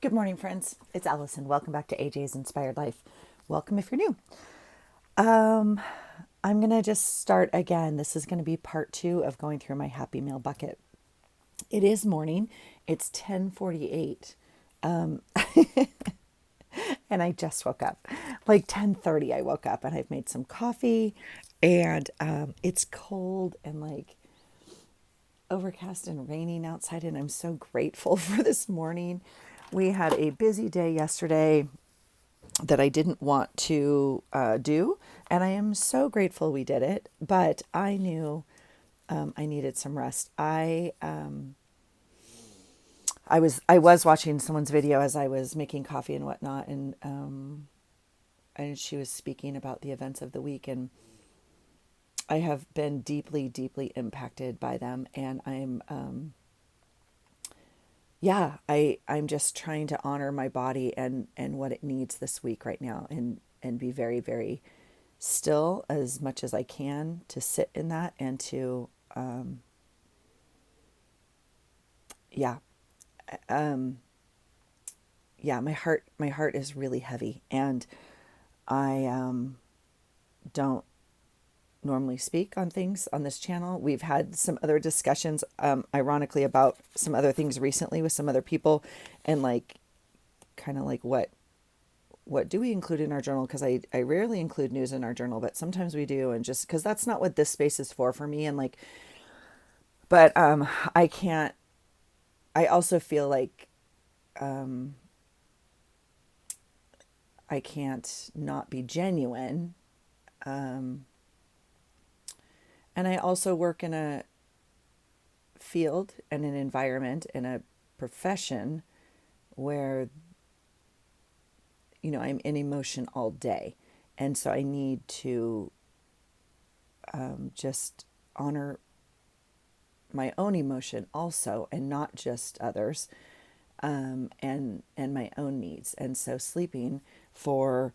Good morning, friends. It's Allison. Welcome back to AJ's Inspired Life. Welcome if you're new. Um, I'm going to just start again. This is going to be part 2 of going through my Happy Meal bucket. It is morning. It's 10:48. Um, and I just woke up. Like 10:30 I woke up and I've made some coffee and it's cold and like overcast and raining outside, and I'm so grateful for this morning. We had a busy day yesterday that I didn't want to do, and I am so grateful we did it. But I knew I needed some rest. I was watching someone's video as I was making coffee and whatnot, and she was speaking about the events of the week, and I have been deeply, deeply impacted by them, and I'm just trying to honor my body and what it needs this week right now, and be very, very still as much as I can to sit in that and to yeah yeah my heart is really heavy, and I don't normally speak on things on this channel. We've had some other discussions, ironically, about some other things recently with some other people, and like, kind of like what do we include in our journal? Because I rarely include news in our journal, but sometimes we do, and just because that's not what this space is for me, and like, but I can't. I also feel like I can't not be genuine, and I also work in a field and an environment and a profession where I'm in emotion all day, and so I need to just honor my own emotion also, and not just others, and my own needs. And so sleeping for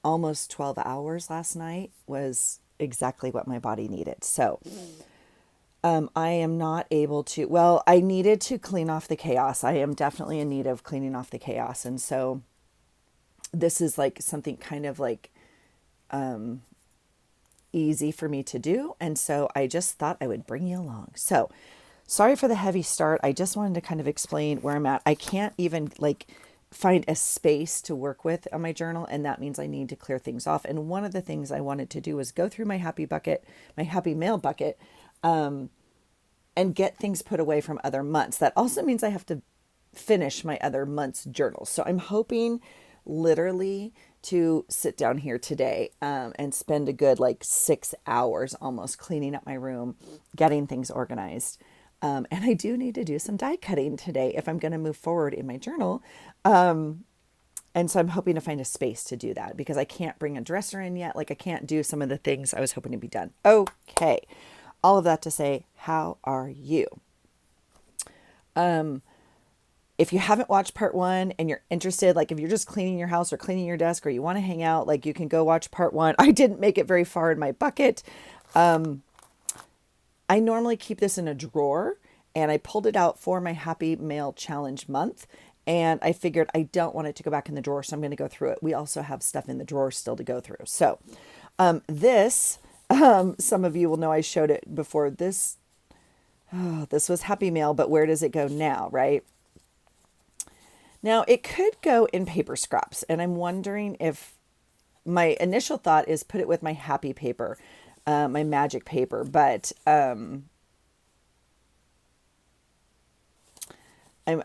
almost 12 hours last night was exactly what my body needed. So I am not able to, well, I needed to clean off the chaos. I am definitely in need of cleaning off the chaos. And so this is like something kind of like easy for me to do. And so I just thought I would bring you along. So sorry for the heavy start. I just wanted to kind of explain where I'm at. I can't even like find a space to work with on my journal, and that means I need to clear things off. And one of the things I wanted to do was go through my happy mail bucket, and get things put away from other months. That also means I have to finish my other month's journals. So I'm hoping literally to sit down here today, and spend a good like 6 hours almost cleaning up my room, getting things organized. And I do need to do some die cutting today if I'm going to move forward in my journal. And so I'm hoping to find a space to do that, because I can't bring a dresser in yet. Like, I can't do some of the things I was hoping to be done. Okay. All of that to say, how are you? If you haven't watched part 1 and you're interested, like if you're just cleaning your house or cleaning your desk, or you want to hang out, like you can go watch part 1. I didn't make it very far in my bucket. I normally keep this in a drawer, and I pulled it out for my Happy Mail Challenge month. And I figured I don't want it to go back in the drawer, so I'm going to go through it. We also have stuff in the drawer still to go through. So some of you will know I showed it before. This was Happy Mail, but where does it go now, right? Now, it could go in paper scraps, and I'm wondering if my initial thought is put it with my happy paper, my magic paper, but I'm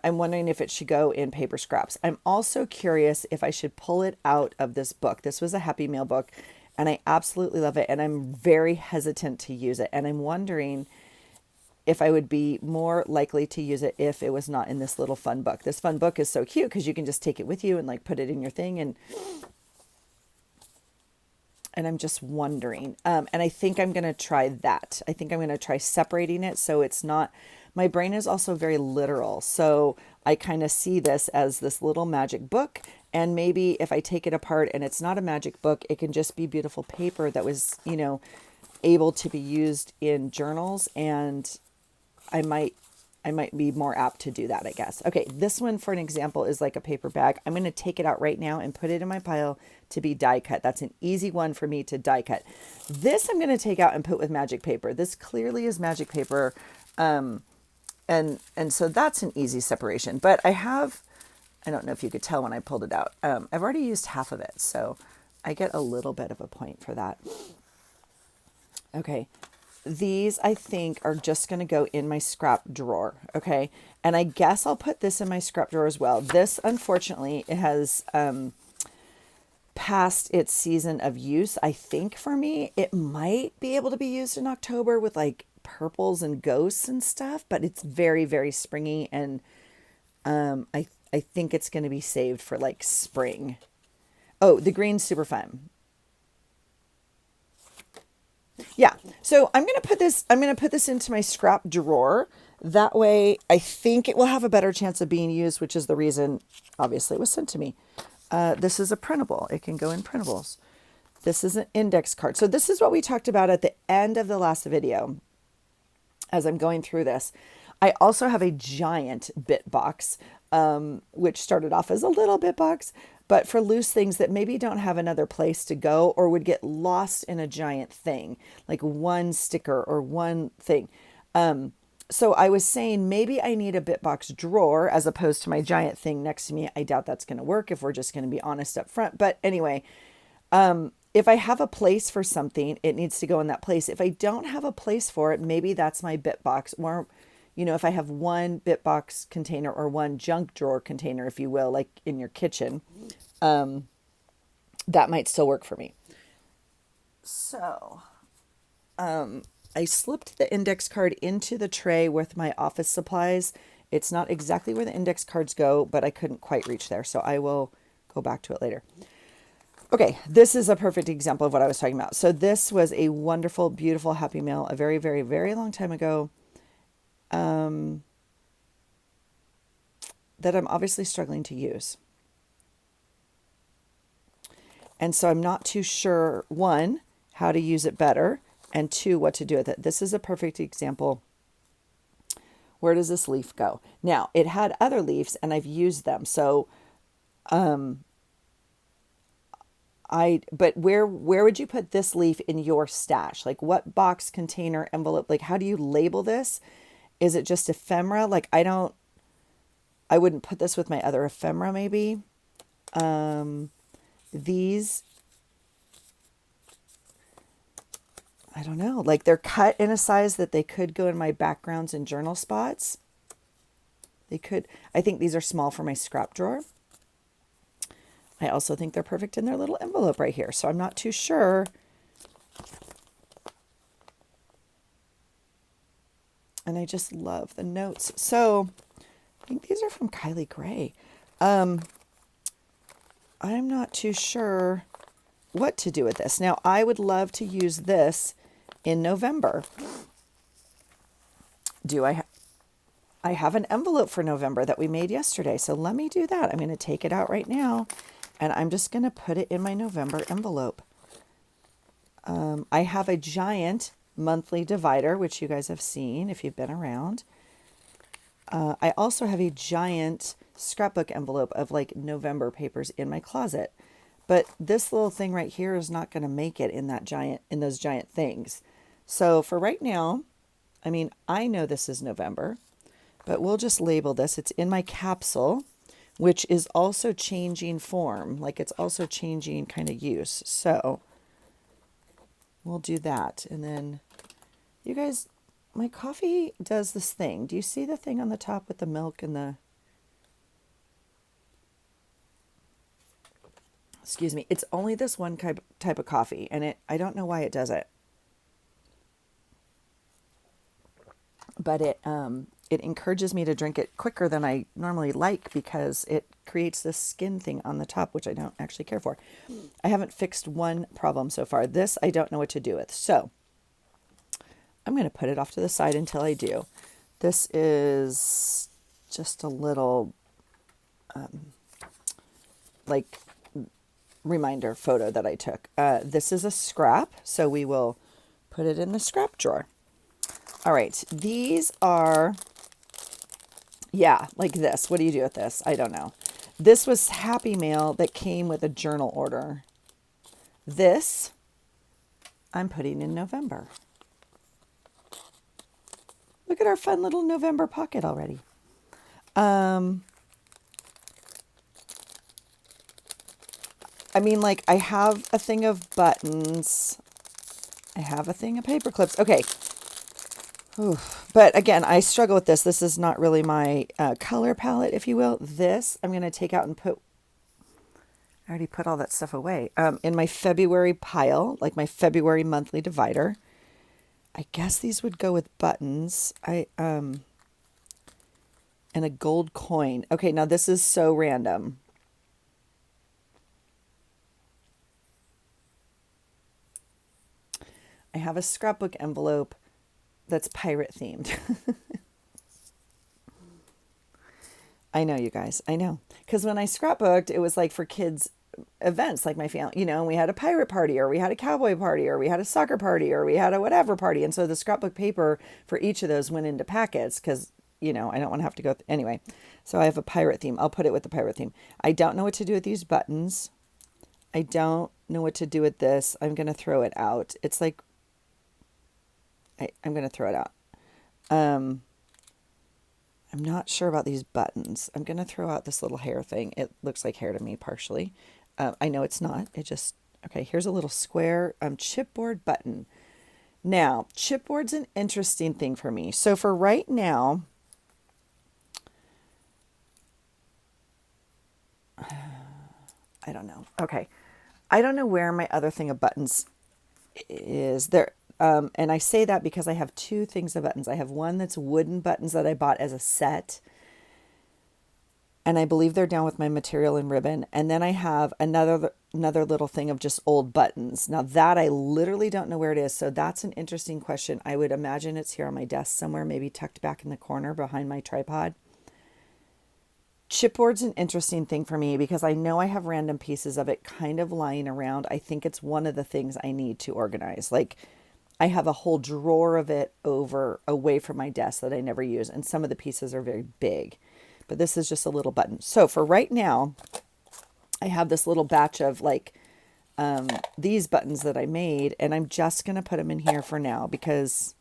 wondering if it should go in paper scraps. I'm also curious if I should pull it out of this book. This was a Happy Meal book, and I absolutely love it, and I'm very hesitant to use it, and I'm wondering if I would be more likely to use it if it was not in this little fun book. This fun book is so cute because you can just take it with you and like put it in your thing, and I'm just wondering. And I think I'm going to try that. I think I'm going to try separating it so it's not, my brain is also very literal. So I kind of see this as this little magic book. And maybe if I take it apart and it's not a magic book, it can just be beautiful paper that was, able to be used in journals. And I might I might be more apt to do that, I guess. Okay, this one for an example is like a paper bag. I'm going to take it out right now and put it in my pile to be die cut. That's an easy one for me to die cut. This I'm going to take out and put with magic paper. This clearly is magic paper. And so that's an easy separation. But I don't know if you could tell when I pulled it out. I've already used half of it, so I get a little bit of a point for that. Okay, these I think are just going to go in my scrap drawer. Okay, and I guess I'll put this in my scrap drawer as well. This, unfortunately, it has past its season of use. I think for me, it might be able to be used in October with like purples and ghosts and stuff, but it's very, very springy, and I think it's going to be saved for like spring. Oh, the green's super fun. Yeah. So I'm going to put this into my scrap drawer. That way I think it will have a better chance of being used, which is the reason obviously it was sent to me. This is a printable. It can go in printables. This is an index card. So this is what we talked about at the end of the last video as I'm going through this. I also have a giant bit box, which started off as a little bit box, but for loose things that maybe don't have another place to go or would get lost in a giant thing, like one sticker or one thing. So I was saying maybe I need a Bitbox drawer as opposed to my giant thing next to me. I doubt that's going to work if we're just going to be honest up front. But anyway, if I have a place for something, it needs to go in that place. If I don't have a place for it, maybe that's my Bitbox. Or, you know, if I have one Bitbox container or one junk drawer container, if you will, like in your kitchen, that might still work for me. So, I slipped the index card into the tray with my office supplies. It's not exactly where the index cards go, but I couldn't quite reach there. So I will go back to it later. Okay, this is a perfect example of what I was talking about. So this was a wonderful, beautiful Happy Mail a very, very, very long time ago, that I'm obviously struggling to use. And so I'm not too sure, one, how to use it better, and two, what to do with it. This is a perfect example. Where does this leaf go? Now, it had other leaves and I've used them. So, but where would you put this leaf in your stash? Like what box, container, envelope, like how do you label this? Is it just ephemera? Like I wouldn't put this with my other ephemera maybe. These, I don't know, like they're cut in a size that they could go in my backgrounds and journal spots. They could, I think these are small for my scrap drawer. I also think they're perfect in their little envelope right here. So I'm not too sure. And I just love the notes. So I think these are from Kylie Gray. I'm not too sure what to do with this. Now, I would love to use this in November. I have an envelope for November that we made yesterday. So let me do that. I'm going to take it out right now and I'm just going to put it in my November envelope. I have a giant monthly divider, which you guys have seen if you've been around. I also have a giant scrapbook envelope of like November papers in my closet. But this little thing right here is not going to make it in those giant things. So for right now, I mean, I know this is November, but we'll just label this. It's in my capsule, which is also changing form. Like it's also changing kind of use. So we'll do that. And then you guys, my coffee does this thing. Do you see the thing on the top with the milk and the... Excuse me. It's only this one type of coffee, and I don't know why it does it. But it encourages me to drink it quicker than I normally like because it creates this skin thing on the top, which I don't actually care for. I haven't fixed one problem so far. This I don't know what to do with. So I'm going to put it off to the side until I do. This is just a little like reminder photo that I took. This is a scrap, so we will put it in the scrap drawer. All right, these are Yeah, like this. What do you do with this? I don't know. This was Happy Mail that came with a journal order. This I'm putting in November. Look at our fun little November pocket already. Um, I mean, like, I have a thing of buttons. I have a thing of paper clips. Okay. Oof. But again, I struggle with this. This is not really my color palette, if you will. This I'm going to take out and put, I already put all that stuff away, in my February pile, like my February monthly divider. I guess these would go with buttons. And a gold coin. Okay, now this is so random. I have a scrapbook envelope that's pirate themed. I know, you guys. I know. Because when I scrapbooked, it was like for kids' events, like my family, we had a pirate party, or we had a cowboy party, or we had a soccer party, or we had a whatever party. And so the scrapbook paper for each of those went into packets because, I don't want to have to go. Anyway, so I have a pirate theme. I'll put it with the pirate theme. I don't know what to do with these buttons. I don't know what to do with this. I'm going to throw it out. It's like, I'm going to throw it out. Um, I'm not sure about these buttons. I'm going to throw out this little hair thing. It looks like hair to me partially. I know it's not. Okay, here's a little square chipboard button. Now, chipboard's an interesting thing for me. So for right now, I don't know. Okay. I don't know where my other thing of buttons is there. And I say that because I have two things of buttons. I have one that's wooden buttons that I bought as a set, and I believe they're down with my material and ribbon. And then I have another little thing of just old buttons. Now that I literally don't know where it is, so that's an interesting question. I would imagine it's here on my desk somewhere, maybe tucked back in the corner behind my tripod. Chipboard's an interesting thing for me because I know I have random pieces of it kind of lying around. I think it's one of the things I need to organize. Like, I have a whole drawer of it away from my desk that I never use, and some of the pieces are very big. But this is just a little button. So for right now, I have this little batch of these buttons that I made, and I'm just going to put them in here for now because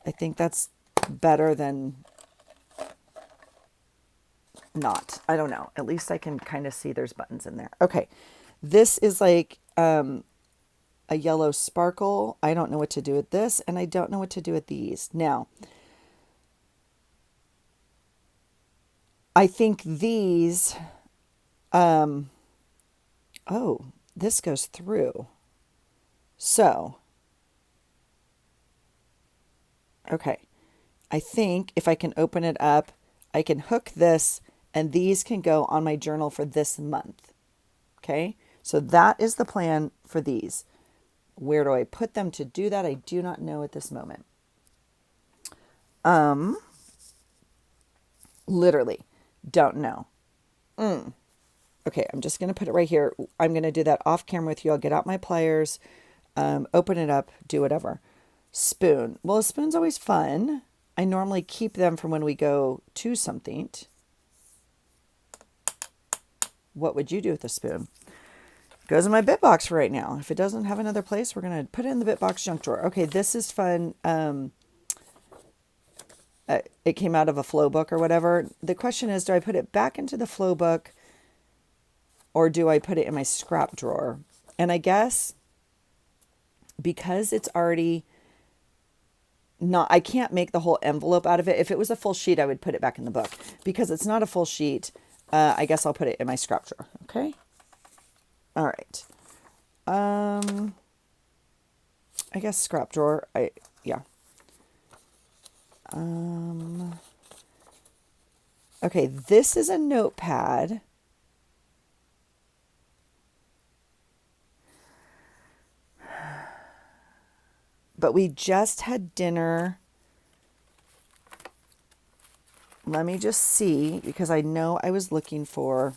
I think that's better than not. I don't know. At least I can kind of see there's buttons in there. Okay. This is like a yellow sparkle. I don't know what to do with this, and I don't know what to do with these. Now, I think these, oh, this goes through. So, okay. I think if I can open it up, I can hook this, and these can go on my journal for this month. Okay. So that is the plan for these. Where do I put them to do that? I do not know at this moment. Literally don't know. Okay, I'm just going to put it right here. I'm going to do that off camera with you. I'll get out my pliers, open it up, do whatever. Spoon. Well, a spoon's always fun. I normally keep them from when we go to something. What would you do with a spoon? Goes in my bit box for right now. If it doesn't have another place, we're going to put it in the bit box junk drawer. Okay, this is fun. It came out of a flow book or whatever. The question is, do I put it back into the flow book or do I put it in my scrap drawer? And I guess because it's already not, I can't make the whole envelope out of it. If it was a full sheet, I would put it back in the book. Because it's not a full sheet, I guess I'll put it in my scrap drawer. Okay. All right. I guess scrap drawer. Yeah. Okay, this is a notepad. But we just had dinner. Let me just see, because I know I was looking for,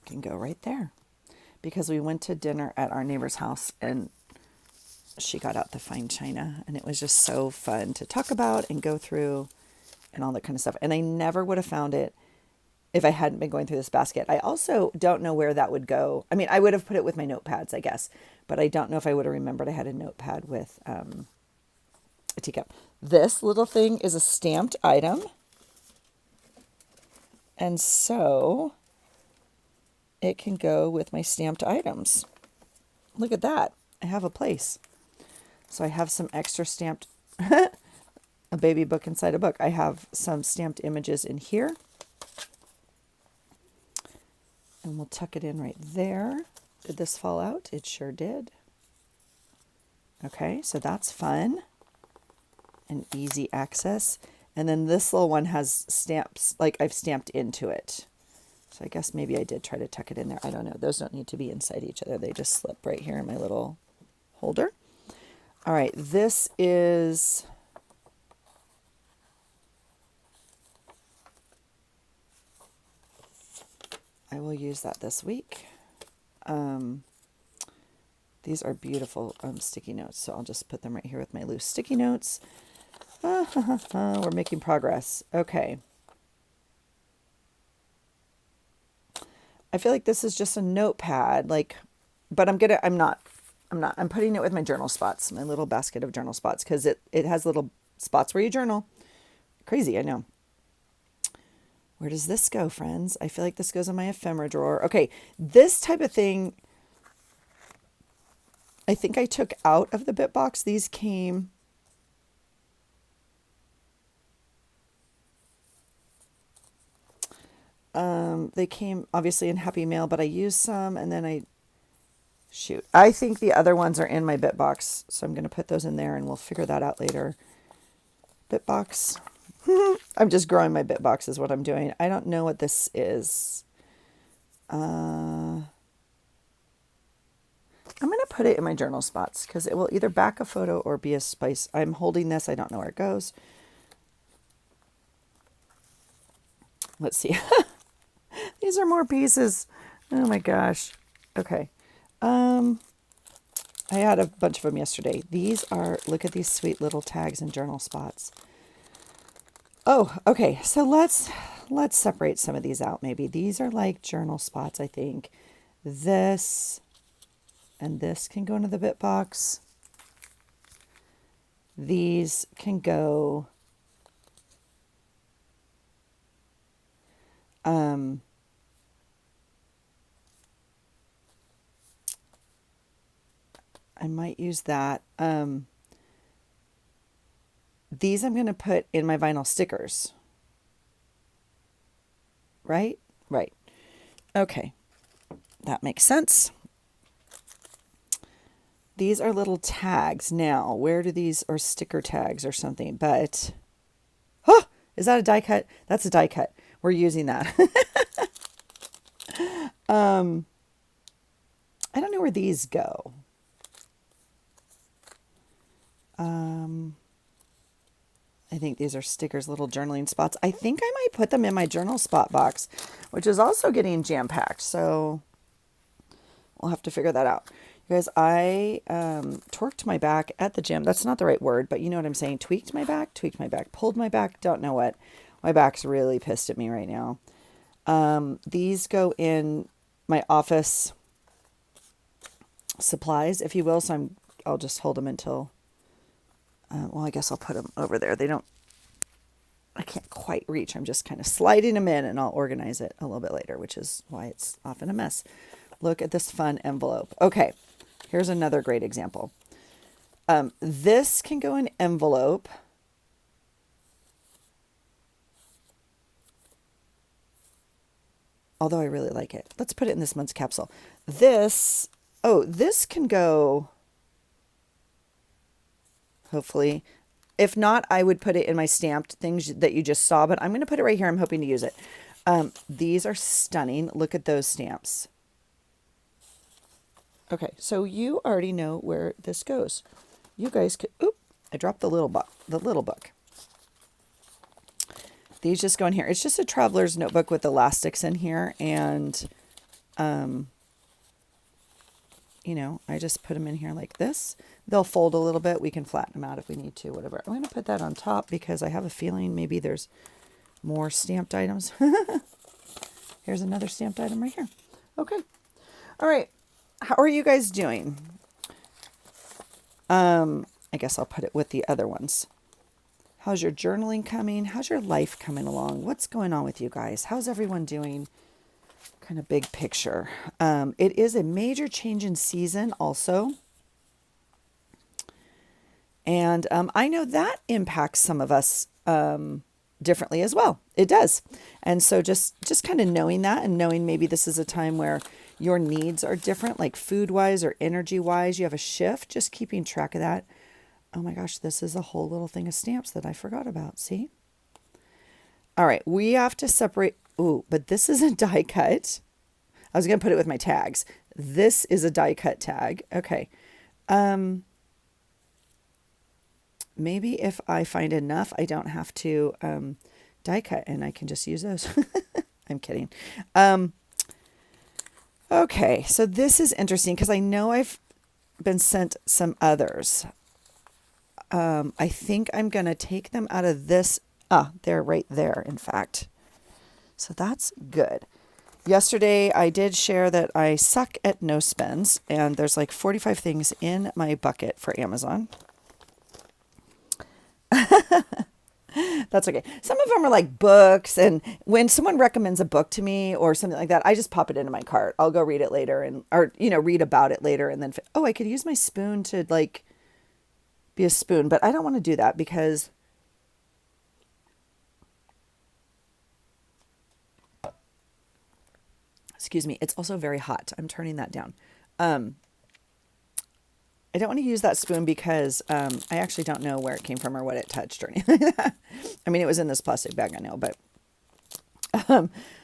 can go right there, because we went to dinner at our neighbor's house, and she got out the fine china, and it was just so fun to talk about and go through and all that kind of stuff. And I never would have found it if I hadn't been going through this basket. I also don't know where that would go. I mean, I would have put it with my notepads, I guess, but I don't know if I would have remembered I had a notepad with a teacup. This little thing is a stamped item. And so it can go with my stamped items. Look at that. I have a place. So I have some extra stamped, a baby book inside a book. I have some stamped images in here. And we'll tuck it in right there. Did this fall out? It sure did. Okay, so that's fun and easy access. And then this little one has stamps, like I've stamped into it. So I guess maybe I did try to tuck it in there. I don't know. Those don't need to be inside each other. They just slip right here in my little holder. All right, this is... I will use that this week. These are beautiful sticky notes, so I'll just put them right here with my loose sticky notes. We're making progress. Okay. I feel like this is just a notepad, but I'm putting it with my journal spots, my little basket of journal spots, because it has little spots where you journal. Crazy, I know. Where does this go, friends? I feel like this goes in my ephemera drawer. Okay, this type of thing, I think I took out of the bit box. These came... they came obviously in Happy Mail, but I used some and then I think the other ones are in my bit box. So I'm going to put those in there and we'll figure that out later. Bit box. I'm just growing my bit box is what I'm doing. I don't know what this is. I'm going to put it in my journal spots because it will either back a photo or be a spice. I'm holding this. I don't know where it goes. Let's see. These are more pieces. Oh my gosh. Okay. I had a bunch of them yesterday. These are, look at these sweet little tags and journal spots. Oh, okay. So let's separate some of these out maybe. These are like journal spots, I think. This and this can go into the bit box. These can go I might use that. These I'm going to put in my vinyl stickers. Right? Right. Okay. That makes sense. These are little tags. Now, where do these, or sticker tags or something, but, oh, is that a die cut? That's a die cut. We're using that. I don't know where these go. I think these are stickers, little journaling spots. I think I might put them in my journal spot box, which is also getting jam-packed. So we'll have to figure that out. You guys, I torqued my back at the gym. That's not the right word, but you know what I'm saying. Tweaked my back, pulled my back. Don't know what. My back's really pissed at me right now. These go in my office supplies, if you will. So I'll just hold them until... well, I guess I'll put them over there. I can't quite reach. I'm just kind of sliding them in and I'll organize it a little bit later, which is why it's often a mess. Look at this fun envelope. Okay, here's another great example. This can go in envelope. Although I really like it. Let's put it in this month's capsule. This can go... hopefully. If not, I would put it in my stamped things that you just saw, but I'm going to put it right here. I'm hoping to use it. These are stunning. Look at those stamps. Okay, so you already know where this goes. You guys could, I dropped the little book. These just go in here. It's just a traveler's notebook with elastics in here, and I just put them in here like this. They'll fold a little bit. We can flatten them out if we need to, whatever. I'm going to put that on top because I have a feeling maybe there's more stamped items. Here's another stamped item right here. Okay. All right. How are you guys doing? I guess I'll put it with the other ones. How's your journaling coming? How's your life coming along? What's going on with you guys? How's everyone doing? Kind of big picture. It is a major change in season also. And I know that impacts some of us differently as well. It does. And so just kind of knowing that and knowing maybe this is a time where your needs are different, like food-wise or energy-wise, you have a shift, just keeping track of that. Oh my gosh, this is a whole little thing of stamps that I forgot about. See? All right, we have to separate. Ooh, but this is a die cut. I was going to put it with my tags. This is a die cut tag. Okay. Maybe if I find enough, I don't have to die cut and I can just use those. I'm kidding. Okay, so this is interesting because I know I've been sent some others. I think I'm going to take them out of this. They're right there, in fact. So that's good. Yesterday, I did share that I suck at no spends, and there's like 45 things in my bucket for Amazon. That's okay. Some of them are like books, and when someone recommends a book to me or something like that, I just pop it into my cart. I'll go read it later or read about it later and then, I could use my spoon to like be a spoon, but I don't want to do that because excuse me, it's also very hot. I'm turning that down. I don't want to use that spoon because I actually don't know where it came from or what it touched or anything like that. I mean, it was in this plastic bag, I know, but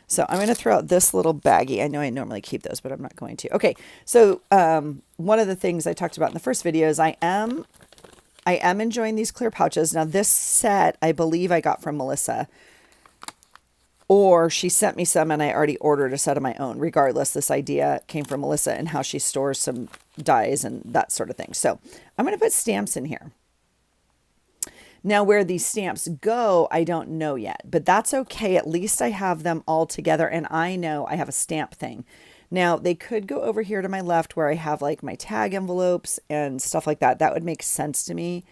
so I'm going to throw out this little baggie. I know I normally keep those, but I'm not going to. Okay, so one of the things I talked about in the first video is I am enjoying these clear pouches. Now, this set I believe I got from Melissa, or she sent me some and I already ordered a set of my own. Regardless, this idea came from Melissa and how she stores some dies and that sort of thing. So I'm going to put stamps in here. Now, where these stamps go, I don't know yet, but that's okay. At least I have them all together and I know I have a stamp thing. Now, they could go over here to my left where I have like my tag envelopes and stuff like that. That would make sense to me.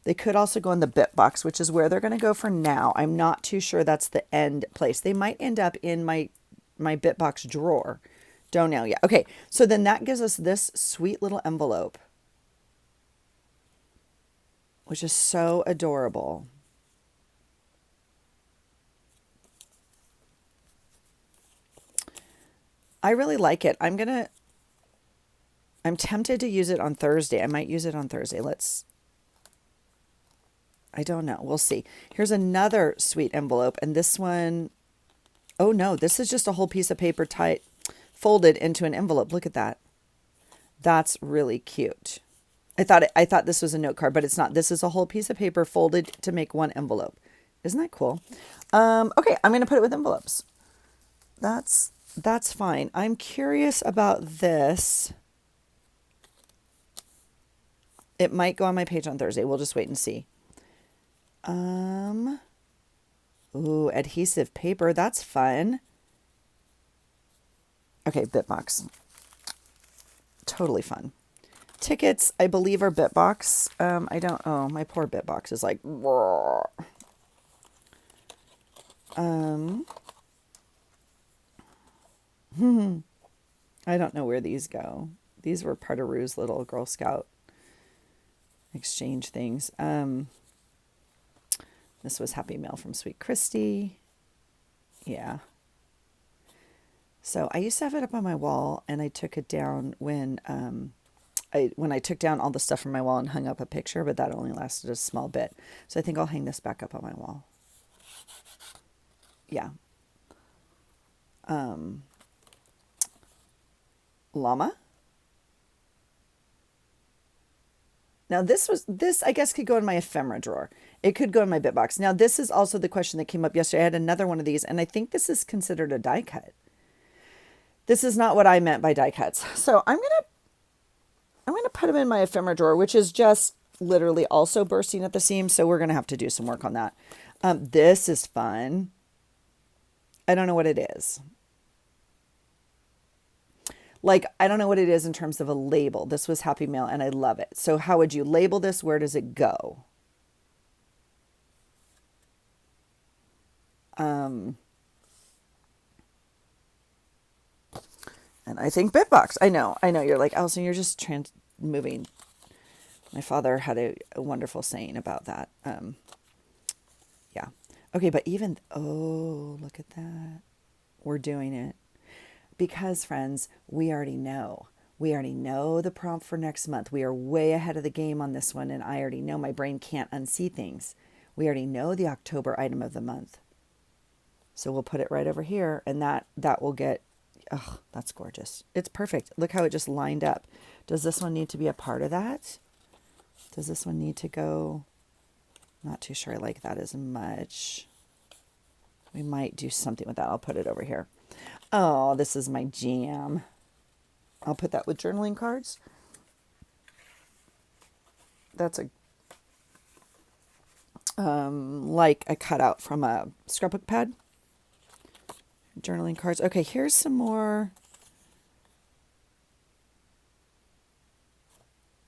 They could also go in the bit box, which is where they're going to go for now. I'm not too sure that's the end place. They might end up in my bit box drawer. Don't know yet. Okay, so then that gives us this sweet little envelope, which is so adorable. I really like it. I'm tempted to use it on Thursday. I might use it on Thursday. I don't know. We'll see. Here's another sweet envelope. And this one, oh no, this is just a whole piece of paper folded into an envelope. Look at that. That's really cute. I thought this was a note card, but it's not. This is a whole piece of paper folded to make one envelope. Isn't that cool? Okay, I'm going to put it with envelopes. That's fine. I'm curious about this. It might go on my page on Thursday. We'll just wait and see. Ooh, adhesive paper. That's fun. Okay, Bitbox. Totally fun. Tickets, I believe, are Bitbox. I don't, oh, my poor Bitbox is like, I don't know where these go. These were part of Rue's little Girl Scout exchange things. This was Happy Mail from Sweet Christy. Yeah. So I used to have it up on my wall, and I took it down when I took down all the stuff from my wall and hung up a picture, but that only lasted a small bit. So I think I'll hang this back up on my wall. Yeah. Llama. Now this I guess could go in my ephemera drawer. It could go in my Bitbox. Now this is also the question that came up yesterday. I had another one of these, and I think this is considered a die cut. This is not what I meant by die cuts. So I'm going to I'm going to put them in my ephemera drawer, which is just literally also bursting at the seams. So we're going to have to do some work on that. This is fun. I don't know what it is. Like, I don't know what it is in terms of a label. This was Happy Mail and I love it. So how would you label this? Where does it go? And I think Bitbox. I know. You're like, Allison, you're just moving. My father had a wonderful saying about that. Yeah. Okay, but even, oh, look at that. We're doing it. Because, friends, we already know. We already know the prompt for next month. We are way ahead of the game on this one, and I already know my brain can't unsee things. We already know the October item of the month. So we'll put it right over here, and that will get, oh, that's gorgeous. It's perfect. Look how it just lined up. Does this one need to be a part of that? Does this one need to go? Not too sure I like that as much. We might do something with that. I'll put it over here. Oh, this is my jam. I'll put that with journaling cards. That's a like a cutout from a scrapbook pad. Journaling cards. Okay, here's some more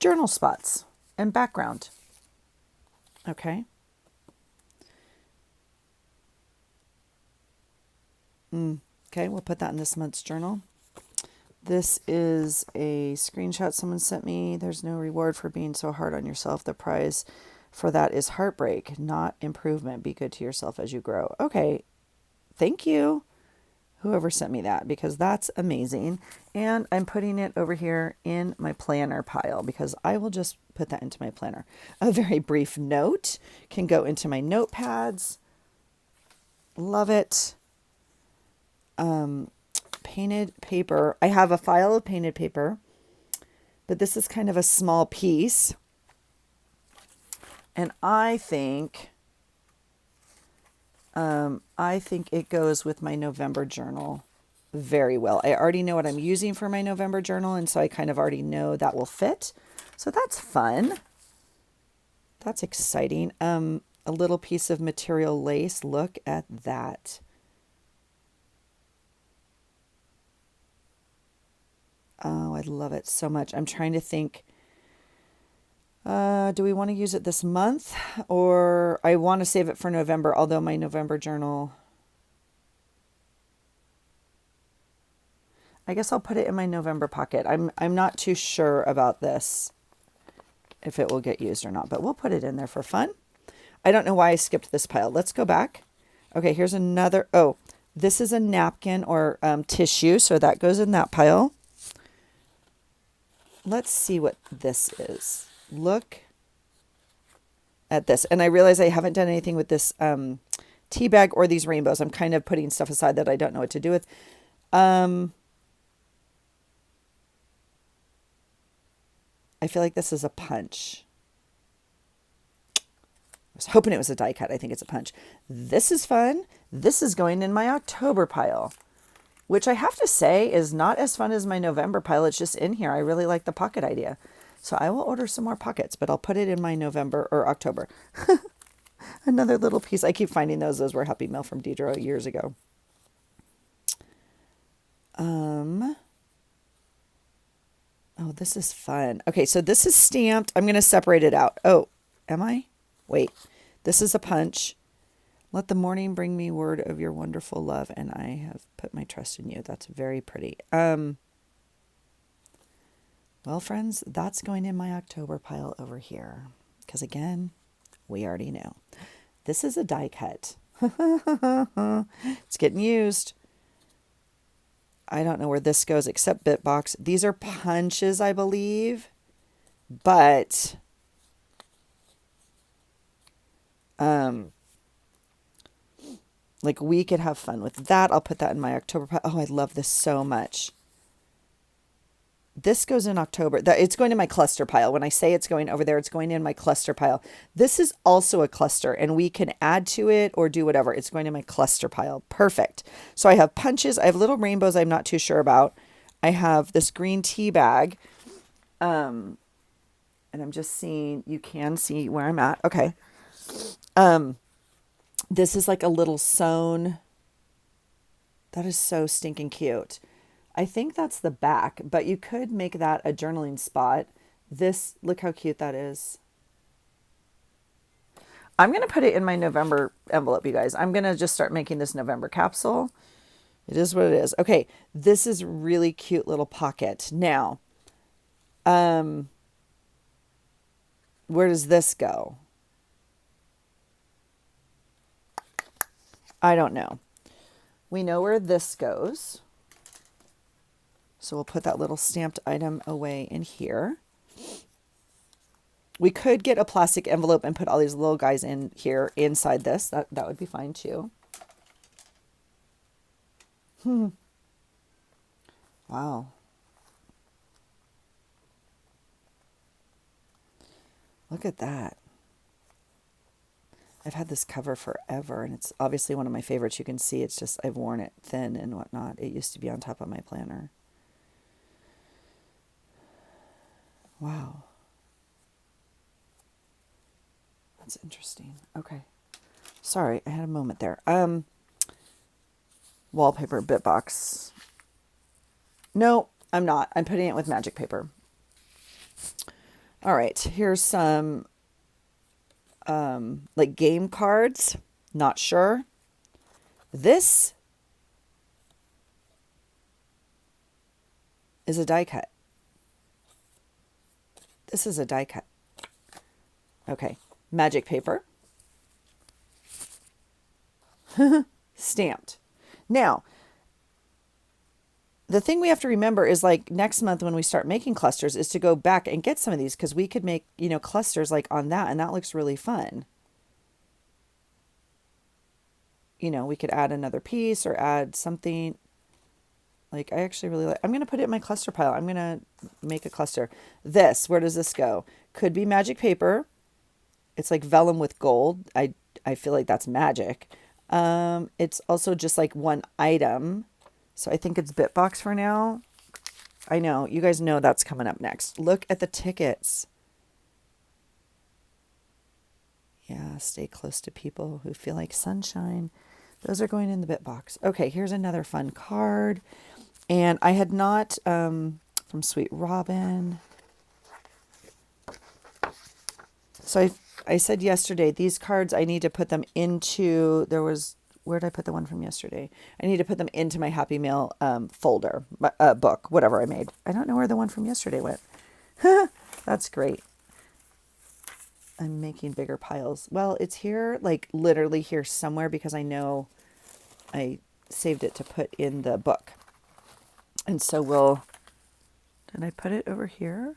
journal spots and background. Okay. Okay, we'll put that in this month's journal. This is a screenshot someone sent me. There's no reward for being so hard on yourself. The prize for that is heartbreak, not improvement. Be good to yourself as you grow. Okay, thank you, whoever sent me that, because that's amazing. And I'm putting it over here in my planner pile because I will just put that into my planner. A very brief note can go into my notepads. Love it. Painted paper. I have a file of painted paper, but this is kind of a small piece. And I think it goes with my November journal very well. I already know what I'm using for my November journal, and so I kind of already know that will fit. So that's fun. That's exciting. A little piece of material lace. Look at that. Oh, I love it so much. I'm trying to think, do we want to use it this month, or I want to save it for November, although my November journal, I guess I'll put it in my November pocket. I'm not too sure about this, if it will get used or not, but we'll put it in there for fun. I don't know why I skipped this pile. Let's go back. Okay, here's another, oh, this is a napkin or tissue, so that goes in that pile. Let's see what this is. Look at this. And I realize I haven't done anything with this tea bag or these rainbows. I'm kind of putting stuff aside that I don't know what to do with. I feel like this is a punch. I was hoping it was a die cut. I think it's a punch. This is fun. This is going in my October pile, which I have to say is not as fun as my November pile. It's just in here. I really like the pocket idea. So I will order some more pockets, but I'll put it in my November or October. Another little piece. I keep finding those. Those were Happy Mail from Deidre years ago. Oh, this is fun. Okay, so this is stamped. I'm going to separate it out. Oh, am I? Wait, this is a punch. Let the morning bring me word of your wonderful love, and I have put my trust in you. That's very pretty. Well, friends, that's going in my October pile over here. Because again, we already know. This is a die cut. It's getting used. I don't know where this goes except Bitbox. These are punches, I believe. But like we could have fun with that. I'll put that in my October pile. Oh, I love this so much. This goes in October. It's going in my cluster pile. When I say it's going over there, it's going in my cluster pile. This is also a cluster, and we can add to it or do whatever. It's going in my cluster pile. Perfect. So I have punches. I have little rainbows I'm not too sure about. I have this green tea bag. And I'm just seeing, you can see where I'm at. Okay. Um, this is like a little sewn. That is so stinking cute. I think that's the back, but you could make that a journaling spot. This, look how cute that is. I'm going to put it in my November envelope, you guys. I'm going to just start making this November capsule. It is what it is. Okay, this is really cute little pocket. Now, where does this go? I don't know. We know where this goes. So we'll put that little stamped item away in here. We could get a plastic envelope and put all these little guys in here inside this. That would be fine too. Wow. Look at that. I've had this cover forever, and it's obviously one of my favorites. You can see it's just, I've worn it thin and whatnot. It used to be on top of my planner. Wow. That's interesting. Okay. Sorry, I had a moment there. Wallpaper, BitBox. No, I'm not. I'm putting it with magic paper. All right, here's some like game cards. Not sure. This is a die cut. This is a die cut. Okay, magic paper. Stamped. Now, the thing we have to remember is like next month when we start making clusters is to go back and get some of these because we could make, clusters like on that, and that looks really fun. We could add another piece or add something. Like, I actually really like, I'm going to put it in my cluster pile. I'm going to make a cluster. This, where does this go? Could be magic paper. It's like vellum with gold. I feel like that's magic. It's also just like one item. So I think it's BitBox for now. I know, you guys know that's coming up next. Look at the tickets. Yeah, stay close to people who feel like sunshine. Those are going in the BitBox. Okay, here's another fun card. And I had not, from Sweet Robin. So I said yesterday, these cards, I need to put them into, where did I put the one from yesterday? I need to put them into my Happy Mail folder, book, whatever I made. I don't know where the one from yesterday went. That's great. I'm making bigger piles. Well, it's here, like literally here somewhere because I know I saved it to put in the book. And so did I put it over here?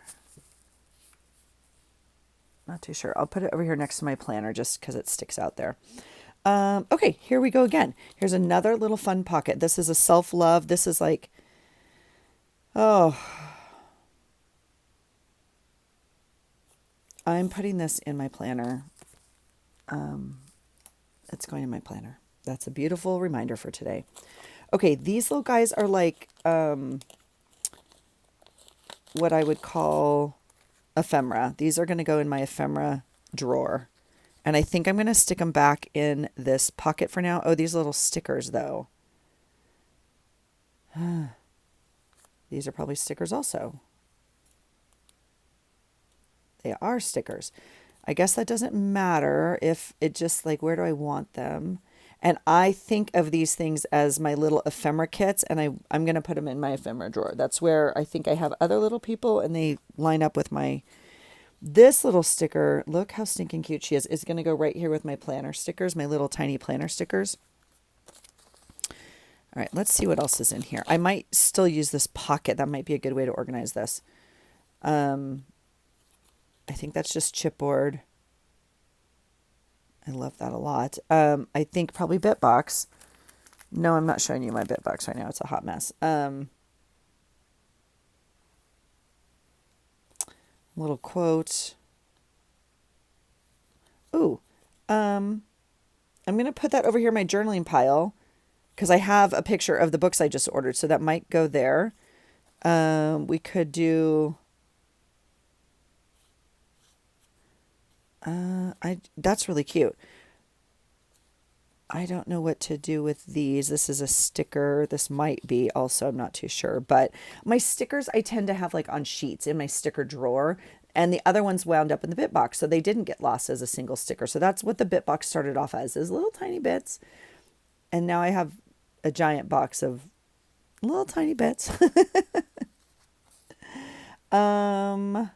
Not too sure. I'll put it over here next to my planner just because it sticks out there. Okay, here we go again. Here's another little fun pocket. This is a self-love. This is like, oh, I'm putting this in my planner. It's going in my planner. That's a beautiful reminder for today. Okay, these little guys are like what I would call ephemera. These are going to go in my ephemera drawer. And I think I'm going to stick them back in this pocket for now. Oh, these little stickers, though. These are probably stickers also. They are stickers. I guess that doesn't matter if it just like, where do I want them? And I think of these things as my little ephemera kits, and I'm going to put them in my ephemera drawer. That's where I think I have other little people, and they line up with my... This little sticker, look how stinking cute she is going to go right here with my planner stickers, my little tiny planner stickers. All right, let's see what else is in here. I might still use this pocket. That might be a good way to organize this. I think that's just chipboard. I love that a lot. I think probably BitBox. No, I'm not showing you my BitBox right now. It's a hot mess. Little quote. Ooh. I'm going to put that over here in my journaling pile because I have a picture of the books I just ordered. So that might go there. We could do... That's really cute. I don't know what to do with these. This is a sticker. This might be also, I'm not too sure. But my stickers I tend to have like on sheets in my sticker drawer. And the other ones wound up in the bit box. So they didn't get lost as a single sticker. So that's what the bit box started off as, is little tiny bits. And now I have a giant box of little tiny bits. Oh,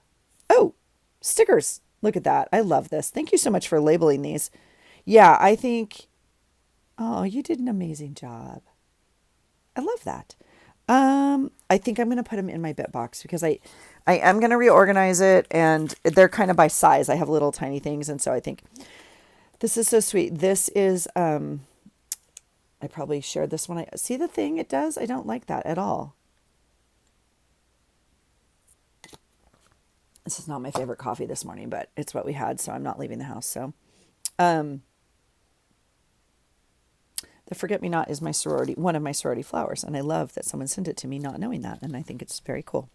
stickers. Look at that. I love this. Thank you so much for labeling these. Yeah, I think, oh, you did an amazing job. I love that. I think I'm going to put them in my bit box because I am going to reorganize it, and they're kind of by size. I have little tiny things. And so I think this is so sweet. This is, I probably shared this one. I see the thing it does. I don't like that at all. This is not my favorite coffee this morning, but it's what we had, so I'm not leaving the house. So, um, the Forget Me Not is my sorority, one of my sorority flowers, and I love that someone sent it to me not knowing that, and I think it's very cool.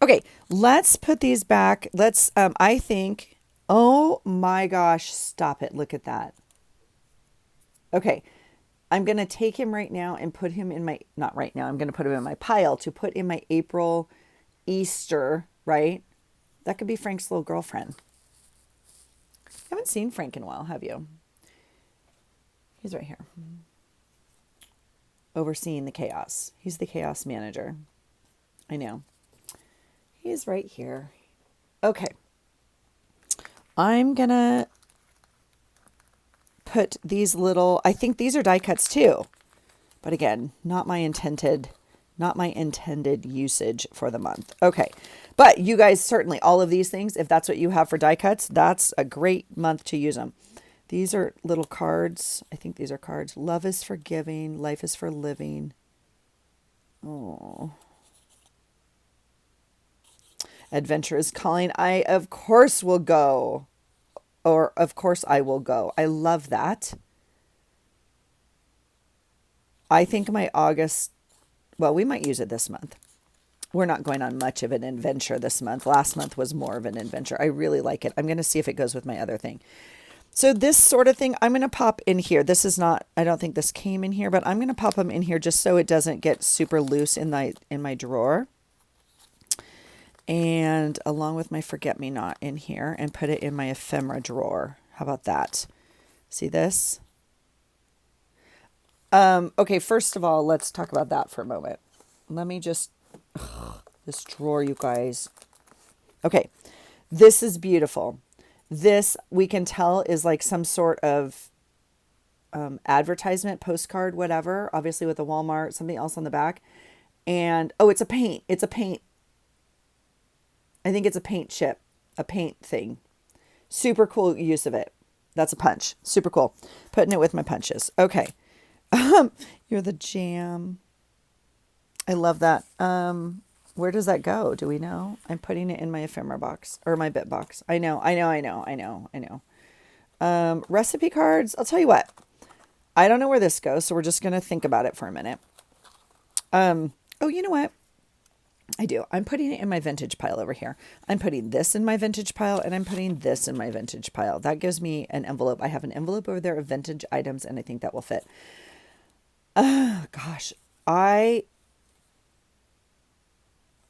Okay, let's put these back. Let's, I think, oh my gosh, stop it. Look at that. Okay, I'm going to take him right now and put him in my, not right now, I'm going to put him in my pile to put in my April Easter, right? That could be Frank's little girlfriend. You haven't seen Frank in a while, have you? He's right here. Overseeing the chaos. He's the chaos manager. I know. He's right here. Okay. I'm going to put these little, I think these are die cuts too. But again, not my intended usage for the month. Okay. But you guys, certainly all of these things, if that's what you have for die cuts, that's a great month to use them. These are little cards. I think these are cards. Love is for giving. Life is for living. Oh. Adventure is calling. I, of course, will go. Or, of course, I will go. I love that. I think my August, well, we might use it this month. We're not going on much of an adventure this month. Last month was more of an adventure. I really like it. I'm going to see if it goes with my other thing. So this sort of thing, I'm going to pop in here. This is not, I don't think this came in here, but I'm going to pop them in here just so it doesn't get super loose in my drawer. And along with my Forget Me Not in here, and put it in my ephemera drawer. How about that? See this? Okay, first of all, let's talk about that for a moment. Let me just, this drawer, you guys. Okay, this is beautiful. This, we can tell, is like some sort of advertisement, postcard, whatever, obviously with a Walmart, something else on the back. And, oh, it's a paint. It's a paint. I think it's a paint chip, a paint thing. Super cool use of it. That's a punch. Super cool. Putting it with my punches. Okay. You're the jam. I love that. Where does that go? Do we know? I'm putting it in my ephemera box or my bit box. I know. Recipe cards. I'll tell you what. I don't know where this goes, so we're just going to think about it for a minute. Oh, you know what? I do. I'm putting it in my vintage pile over here. I'm putting this in my vintage pile, and I'm putting this in my vintage pile. That gives me an envelope. I have an envelope over there of vintage items, and I think that will fit. Gosh,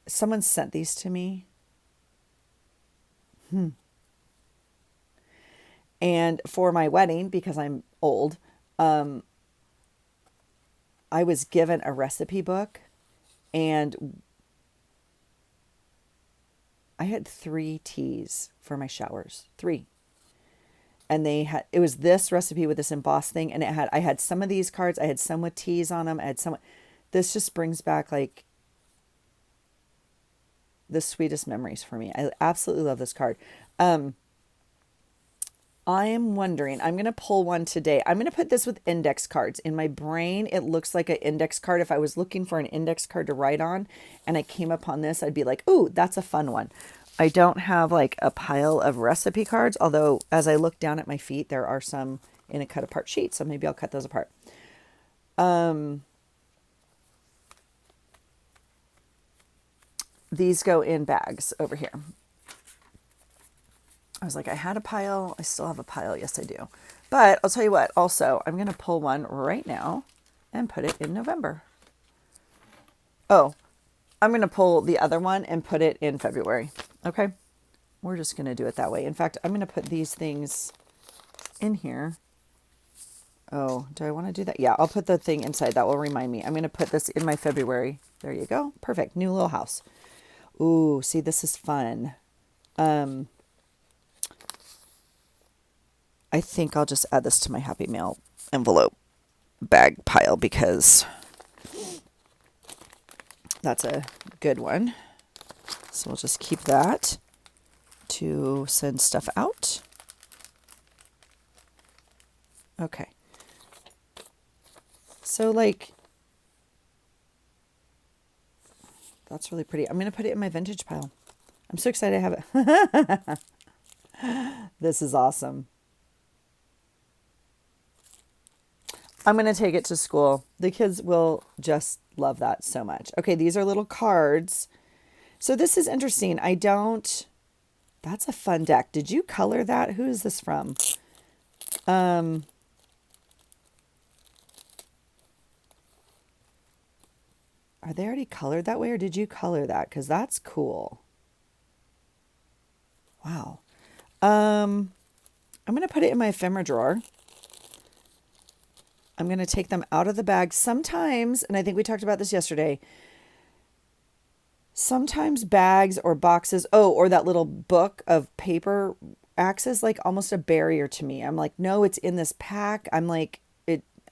someone sent these to me. And for my wedding, because I'm old, I was given a recipe book, and I had 3 teas for my showers. 3. And it was this recipe with this embossed thing. And I had some of these cards. I had some with teas on them. I had some, this just brings back like the sweetest memories for me. I absolutely love this card. I am wondering, I'm going to pull one today. I'm going to put this with index cards. In my brain, it looks like an index card. If I was looking for an index card to write on and I came upon this, I'd be like, ooh, that's a fun one. I don't have like a pile of recipe cards, although as I look down at my feet, there are some in a cut apart sheet. So maybe I'll cut those apart. These go in bags over here. I was like, I had a pile. I still have a pile. Yes, I do. But I'll tell you what, also, I'm going to pull one right now and put it in November. Oh, I'm going to pull the other one and put it in February. Okay. We're just going to do it that way. In fact, I'm going to put these things in here. Oh, do I want to do that? Yeah, I'll put the thing inside. That will remind me. I'm going to put this in my February. There you go. Perfect. New little house. Ooh, see, this is fun. I think I'll just add this to my Happy Mail envelope bag pile because that's a good one. So we'll just keep that to send stuff out. Okay. So like, that's really pretty. I'm going to put it in my vintage pile. I'm so excited to have it. This is awesome. I'm going to take it to school. The kids will just love that so much. Okay, these are little cards. So this is interesting. That's a fun deck. Did you color that? Who is this from? Are they already colored that way or did you color that? Because that's cool. Wow. I'm going to put it in my ephemera drawer. I'm going to take them out of the bag. Sometimes, and I think we talked about this yesterday, sometimes bags or boxes, or that little book of paper acts as like almost a barrier to me. I'm like, no, it's in this pack. I'm like,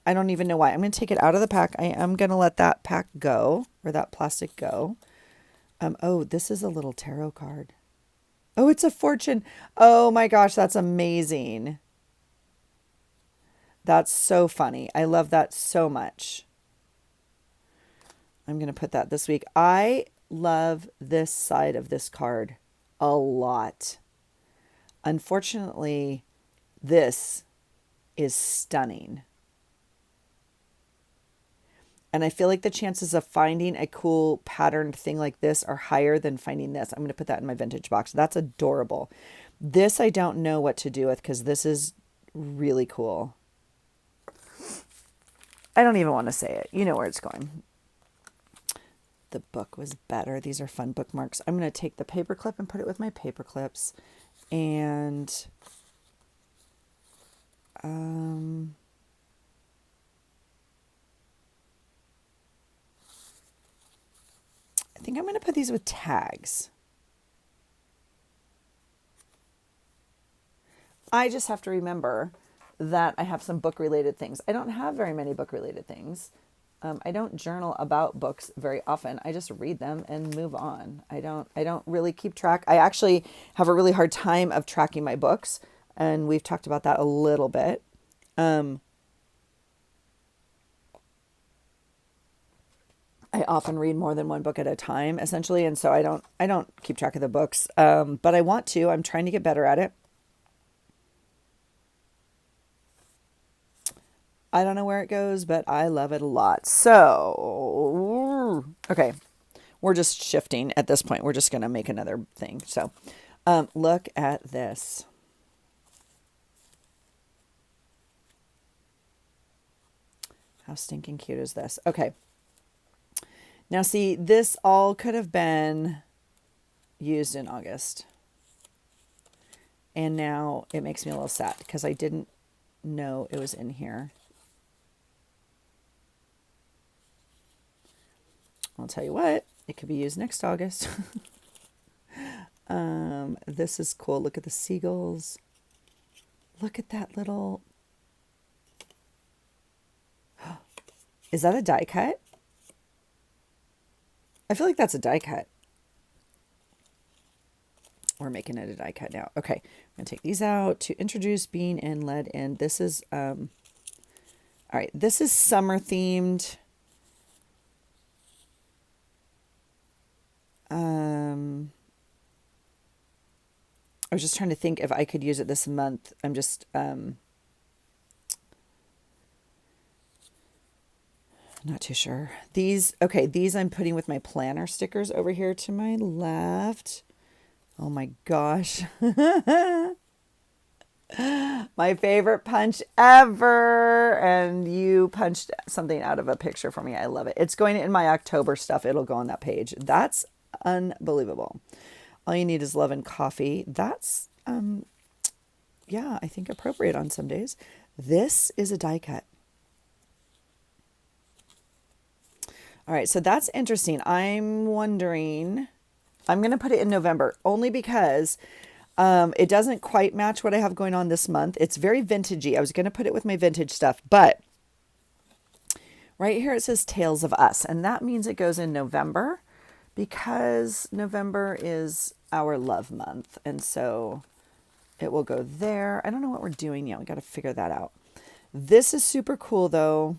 I don't even know why. I'm going to take it out of the pack. I am going to let that pack go or that plastic go. Oh, this is a little tarot card. Oh, it's a fortune. Oh my gosh, that's amazing. That's so funny. I love that so much. I'm going to put that this week. I love this side of this card a lot. Unfortunately, this is stunning. And I feel like the chances of finding a cool patterned thing like this are higher than finding this. I'm going to put that in my vintage box. That's adorable. This I don't know what to do with because this is really cool. I don't even want to say it. You know where it's going. The book was better. These are fun bookmarks. I'm going to take the paper clip and put it with my paper clips. And I think I'm going to put these with tags. I just have to remember that I have some book related things. I don't have very many book related things. I don't journal about books very often. I just read them and move on. I don't really keep track. I actually have a really hard time of tracking my books, and we've talked about that a little bit. I often read more than one book at a time, essentially, and so I don't keep track of the books. But I want to. I'm trying to get better at it. I don't know where it goes, but I love it a lot. So, okay, we're just shifting at this point. We're just going to make another thing. So, look at this. How stinking cute is this? Okay. Now, see, this all could have been used in August. And now it makes me a little sad because I didn't know it was in here. I'll tell you what, it could be used next August. This is cool. Look at the seagulls. Look at that little... Is that a die cut? I feel like that's a die cut. We're making it a die cut now. Okay, I'm going to take these out to introduce bean and lead in. This is, all right, this is summer themed. I was just trying to think if I could use it this month. I'm just, not too sure. These I'm putting with my planner stickers over here to my left. Oh my gosh. My favorite punch ever. And you punched something out of a picture for me. I love it. It's going in my October stuff. It'll go on that page. That's unbelievable. All you need is love and coffee. That's, yeah, I think appropriate on some days. This is a die cut. All right, so that's interesting. I'm wondering, I'm going to put it in November only because it doesn't quite match what I have going on this month. It's very vintagey. I was going to put it with my vintage stuff, but right here it says Tales of Us, and that means it goes in November because November is our love month, and so it will go there. I don't know what we're doing yet. We got to figure that out. This is super cool, though.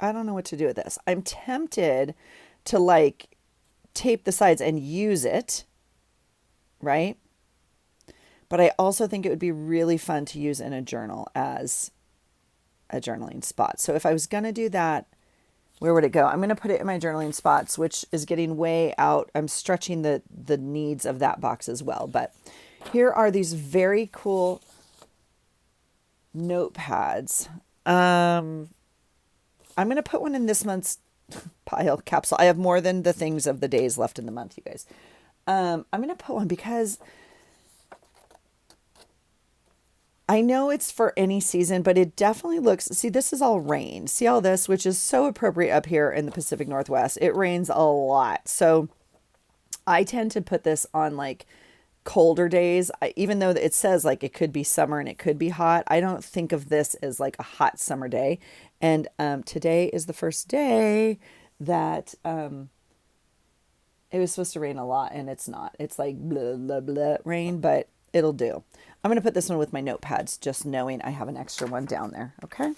I don't know what to do with this. I'm tempted to like tape the sides and use it, right? But I also think it would be really fun to use in a journal as a journaling spot. So if I was going to do that, where would it go? I'm going to put it in my journaling spots, which is getting way out. I'm stretching the needs of that box as well. But here are these very cool notepads. I'm going to put one in this month's pile capsule. I have more than the things of the days left in the month, you guys. I'm going to put one because I know it's for any season, but it definitely looks, see, this is all rain. See all this, which is so appropriate up here in the Pacific Northwest. It rains a lot. So I tend to put this on like colder days, even though it says like it could be summer and it could be hot. I don't think of this as like a hot summer day. And today is the first day that it was supposed to rain a lot, and it's not. It's like blah, blah, blah rain, but it'll do. I'm going to put this one with my notepads, just knowing I have an extra one down there. Okay.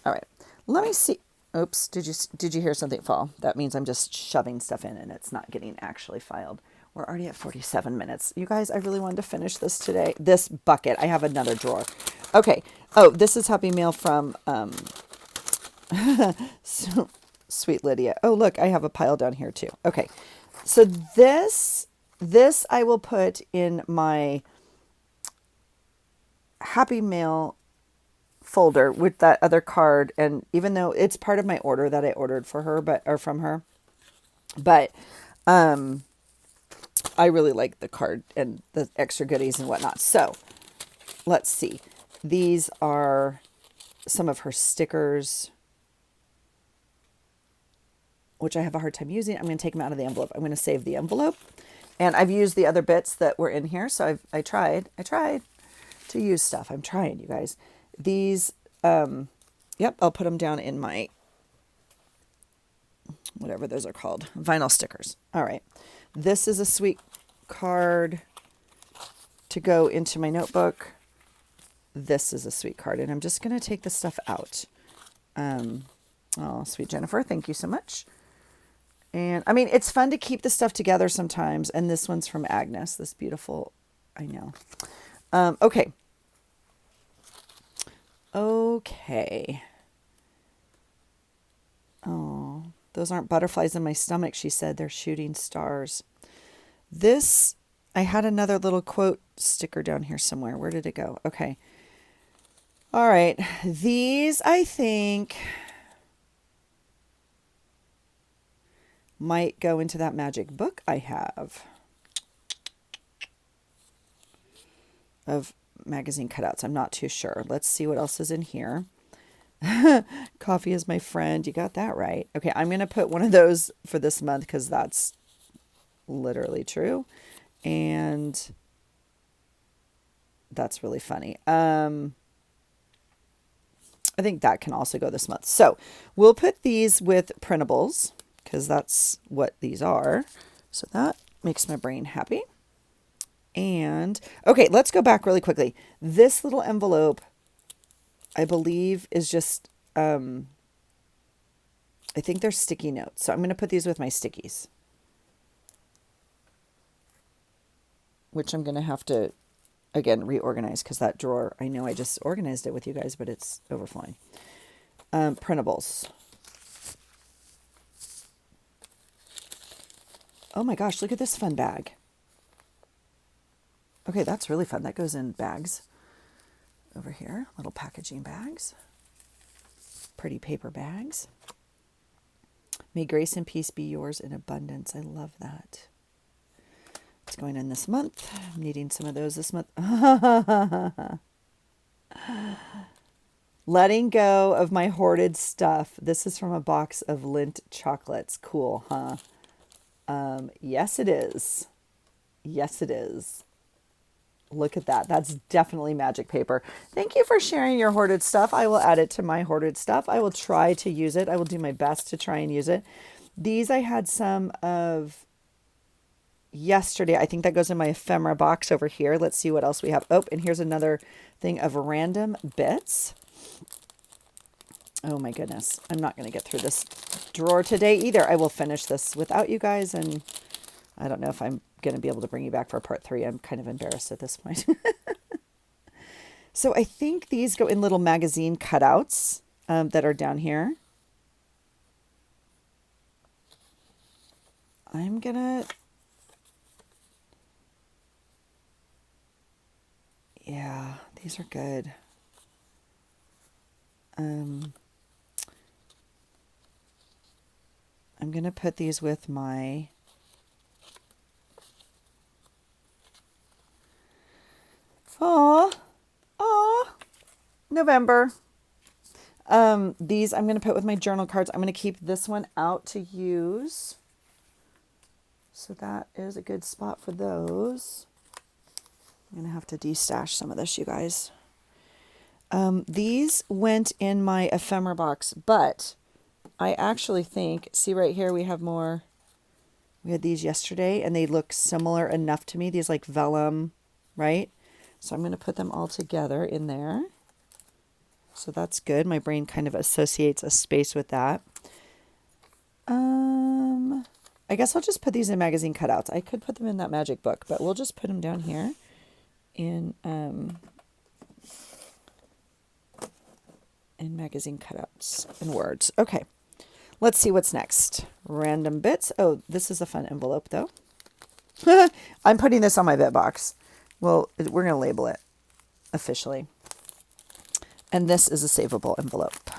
All right. Let me see. Oops. Did you hear something fall? That means I'm just shoving stuff in and it's not getting actually filed. We're already at 47 minutes. You guys, I really wanted to finish this today. This bucket. I have another drawer. Okay. Oh, this is Happy Mail from Sweet Lydia. Oh, look, I have a pile down here too. Okay. So this I will put in my Happy Mail folder with that other card. And even though it's part of my order that I ordered for her, or from her, but I really like the card and the extra goodies and whatnot. So let's see. These are some of her stickers, which I have a hard time using. I'm going to take them out of the envelope. I'm going to save the envelope. And I've used the other bits that were in here. So I tried to use stuff. I'm trying, you guys. These, yep, I'll put them down in my, whatever those are called, vinyl stickers. All right. This is a sweet card to go into my notebook. This is a sweet card. And I'm just going to take the stuff out. Oh, sweet Jennifer, thank you so much. And I mean, it's fun to keep the stuff together sometimes. And this one's from Agnes, this beautiful, I know. Okay. Okay. Oh, those aren't butterflies in my stomach, she said. They're shooting stars. This, I had another little quote sticker down here somewhere. Where did it go? Okay. All right. These, I think, might go into that magic book I have of magazine cutouts. I'm not too sure. Let's see what else is in here. Coffee is my friend. You got that right. Okay, I'm going to put one of those for this month because that's literally true. And that's really funny. I think that can also go this month. So we'll put these with printables because that's what these are. So that makes my brain happy. And okay, let's go back really quickly. This little envelope, I believe, is just, I think they're sticky notes. So I'm going to put these with my stickies, which I'm going to have to, again, reorganize because that drawer, I know I just organized it with you guys, but it's overflowing. Printables. Oh my gosh, look at this fun bag. Okay, that's really fun. That goes in bags over here, little packaging bags, pretty paper bags. May grace and peace be yours in abundance. I love that. It's going in this month. I'm needing some of those this month. Letting go of my hoarded stuff. This is from a box of Lindt chocolates. Cool, huh? Yes, it is. Yes, it is. Look at that. That's definitely magic paper. Thank you for sharing your hoarded stuff. I will add it to my hoarded stuff. I will try to use it. I will do my best to try and use it. These I had some of yesterday. I think that goes in my ephemera box over here. Let's see what else we have. Oh, and here's another thing of random bits. Oh my goodness. I'm not going to get through this drawer today either. I will finish this without you guys, and I don't know if I'm going to be able to bring you back for part 3. I'm kind of embarrassed at this point. So I think these go in little magazine cutouts that are down here. I'm going to... Yeah, these are good. I'm going to put these with my... November. These I'm going to put with my journal cards. I'm going to keep this one out to use. So that is a good spot for those. I'm going to have to destash some of this, you guys. These went in my ephemera box, but I actually think, see right here, we have more. We had these yesterday, and they look similar enough to me. These like vellum, right? So I'm going to put them all together in there. So that's good. My brain kind of associates a space with that. I guess I'll just put these in magazine cutouts. I could put them in that magic book, but we'll just put them down here in magazine cutouts and words. Okay. Let's see what's next. Random bits. Oh, this is a fun envelope though. I'm putting this on my bit box. Well, we're going to label it officially. And this is a savable envelope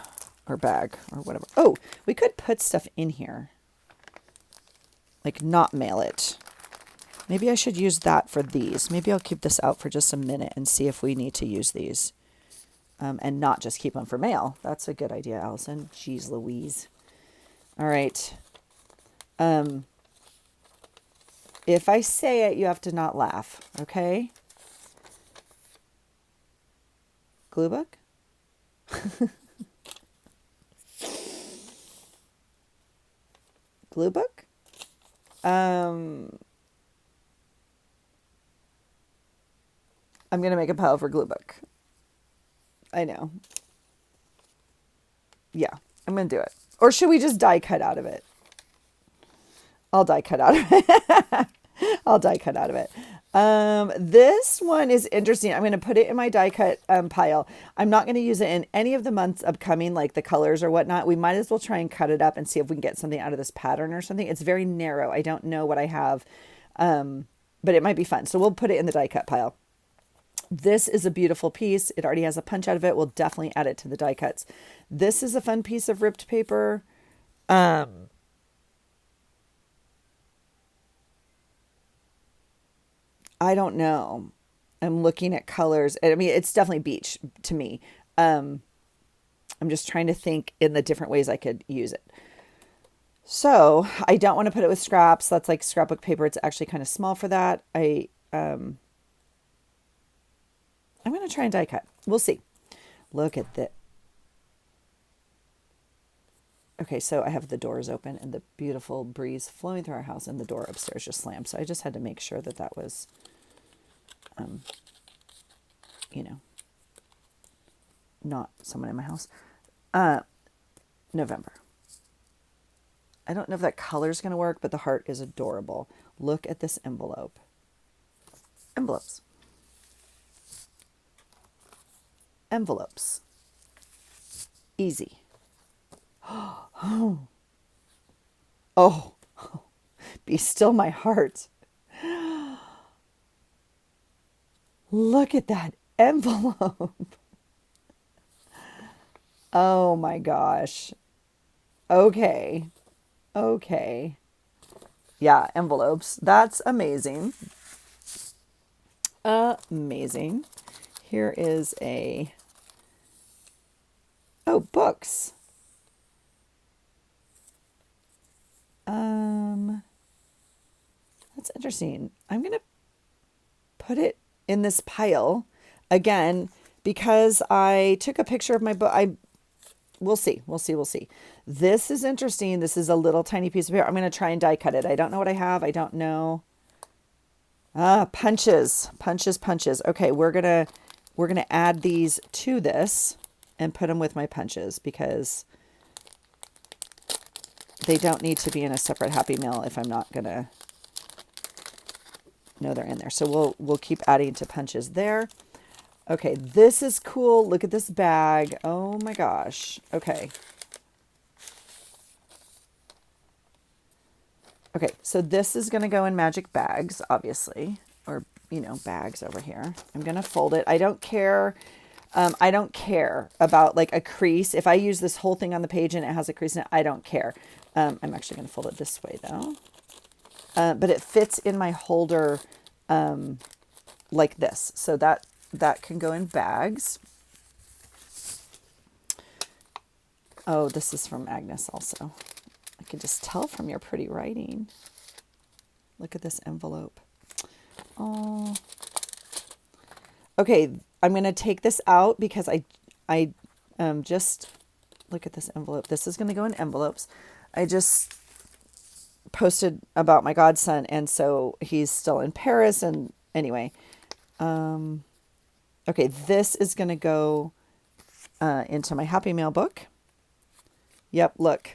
or bag or whatever. Oh, we could put stuff in here. Like not mail it. Maybe I should use that for these. Maybe I'll keep this out for just a minute and see if we need to use these. And not just keep them for mail. That's a good idea, Allison. Jeez Louise. All right. If I say it, you have to not laugh, okay? Glue book? Glue book? I'm going to make a pile for glue book. I know. Yeah, I'm going to do it. Or should we just die cut out of it? I'll die cut out of it. I'll die cut out of it. This one is interesting. I'm going to put it in my die cut pile. I'm not going to use it in any of the months upcoming, like the colors or whatnot. We might as well try and cut it up and see if we can get something out of this pattern or something. It's very narrow. I don't know what I have, but it might be fun. So we'll put it in the die cut pile. This is a beautiful piece. It already has a punch out of it. We'll definitely add it to the die cuts. This is a fun piece of ripped paper. I don't know. I'm looking at colors. I mean, it's definitely beach to me. I'm just trying to think in the different ways I could use it. So I don't want to put it with scraps. That's like scrapbook paper. It's actually kind of small for that. I'm going to try and die cut. We'll see. Look at that. Okay, so I have the doors open and the beautiful breeze flowing through our house, and the door upstairs just slammed. So I just had to make sure that that was, not someone in my house. November. I don't know if that color is going to work, but the heart is adorable. Look at this envelope. Envelopes. Envelopes. Easy. Oh, Be still my heart. Look at that envelope. Oh my gosh. Okay. Okay. Yeah, envelopes. That's amazing. Amazing. Here is a, oh, books. That's interesting. I'm going to put it in this pile again because I took a picture of my book. We'll see. This is interesting. This is a little tiny piece of paper. I'm going to try and die cut it. I don't know what I have. I don't know. Punches. Okay, we're going to add these to this and put them with my punches because they don't need to be in a separate Happy Meal if I'm not going to know they're in there. So we'll keep adding to punches there. Okay, this is cool. Look at this bag. Oh my gosh. Okay. Okay, so this is going to go in magic bags, obviously, or, bags over here. I'm going to fold it. I don't care. I don't care about like a crease. If I use this whole thing on the page and it has a crease in it, I don't care. I'm actually going to fold it this way though. But it fits in my holder like this. So that can go in bags. Oh, this is from Agnes also. I can just tell from your pretty writing. Look at this envelope. Oh. Okay, I'm going to take this out because I just look at this envelope. This is going to go in envelopes. I just posted about my godson, and so he's still in Paris. And anyway, okay, this is going to go into my Happy Mail book. Yep, look.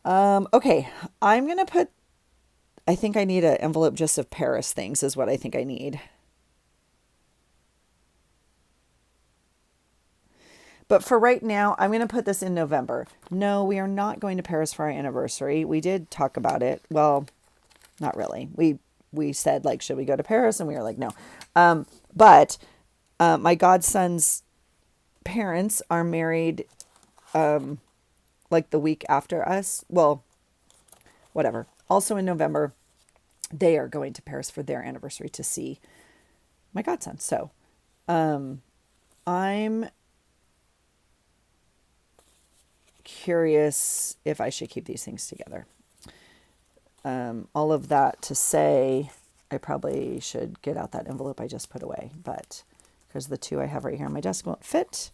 Okay, I'm going to put, I think I need an envelope just of Paris things is what I think I need. But for right now, I'm going to put this in November. No, we are not going to Paris for our anniversary. We did talk about it. Well, not really. We said, like, should we go to Paris? And we were like, no. But my godson's parents are married like the week after us. Well, whatever. Also in November, they are going to Paris for their anniversary to see my godson. So I'm curious if I should keep these things together. All of that to say, I probably should get out that envelope I just put away, but because the two I have right here on my desk won't fit.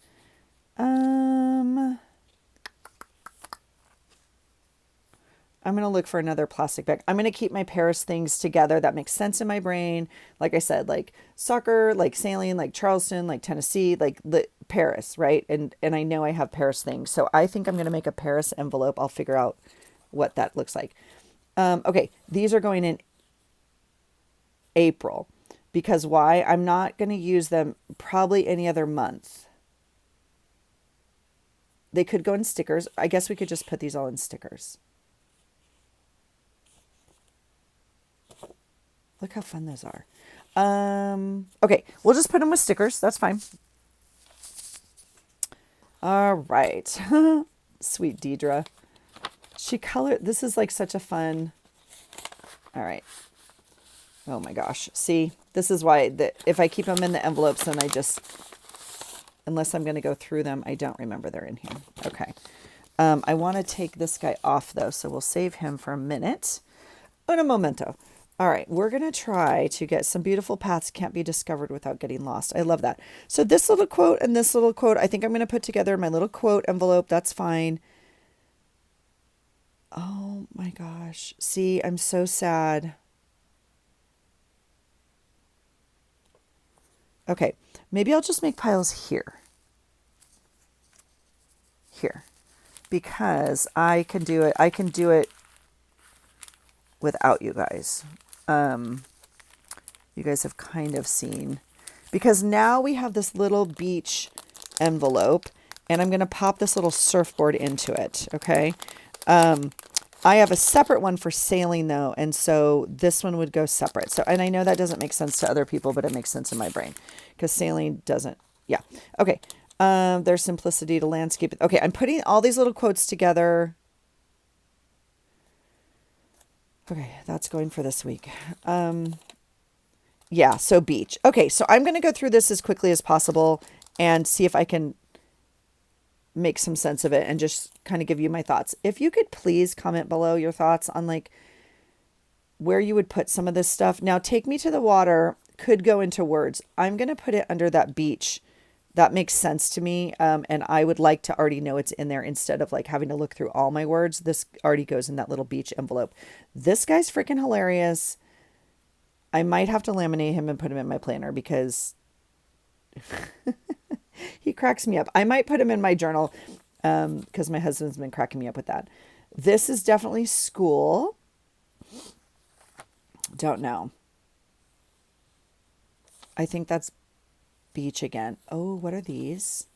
I'm going to look for another plastic bag. I'm going to keep my Paris things together. That makes sense in my brain. Like I said, like soccer, like sailing, like Charleston, like Tennessee, like Paris, right? And I know I have Paris things. So I think I'm going to make a Paris envelope. I'll figure out what that looks like. Okay, these are going in April. Because why? I'm not going to use them probably any other month. They could go in stickers. I guess we could just put these all in stickers. Look how fun those are. Okay, we'll just put them with stickers. That's fine. All right. Sweet Deidre. She colored, this is like such a fun, all right. Oh my gosh. See, this is why if I keep them in the envelopes, then I just, unless I'm going to go through them, I don't remember they're in here. Okay. I want to take this guy off though, so we'll save him for a minute. Un momento. All right, we're going to try to get some beautiful paths can't be discovered without getting lost. I love that. So this little quote and this little quote, I think I'm going to put together my little quote envelope. That's fine. Oh my gosh. See, I'm so sad. Okay, maybe I'll just make piles here. Here. Because I can do it. I can do it without you guys. You guys have kind of seen, because now we have this little beach envelope, and I'm going to pop this little surfboard into it. Okay. I have a separate one for sailing though, and so this one would go separate. So, and I know that doesn't make sense to other people, but it makes sense in my brain because sailing doesn't. Yeah. Okay. There's simplicity to landscape. Okay. I'm putting all these little quotes together. Okay. That's going for this week. Yeah. So beach. Okay. So I'm going to go through this as quickly as possible and see if I can make some sense of it and just kind of give you my thoughts. If you could please comment below your thoughts on like where you would put some of this stuff. Now, take me to the water could go into words. I'm going to put it under that beach. That makes sense to me. And I would like to already know it's in there instead of like having to look through all my words. This already goes in that little beach envelope. This guy's freaking hilarious. I might have to laminate him and put him in my planner because he cracks me up. I might put him in my journal because my husband's been cracking me up with that. This is definitely school. Don't know. I think that's beach again. Oh, what are these?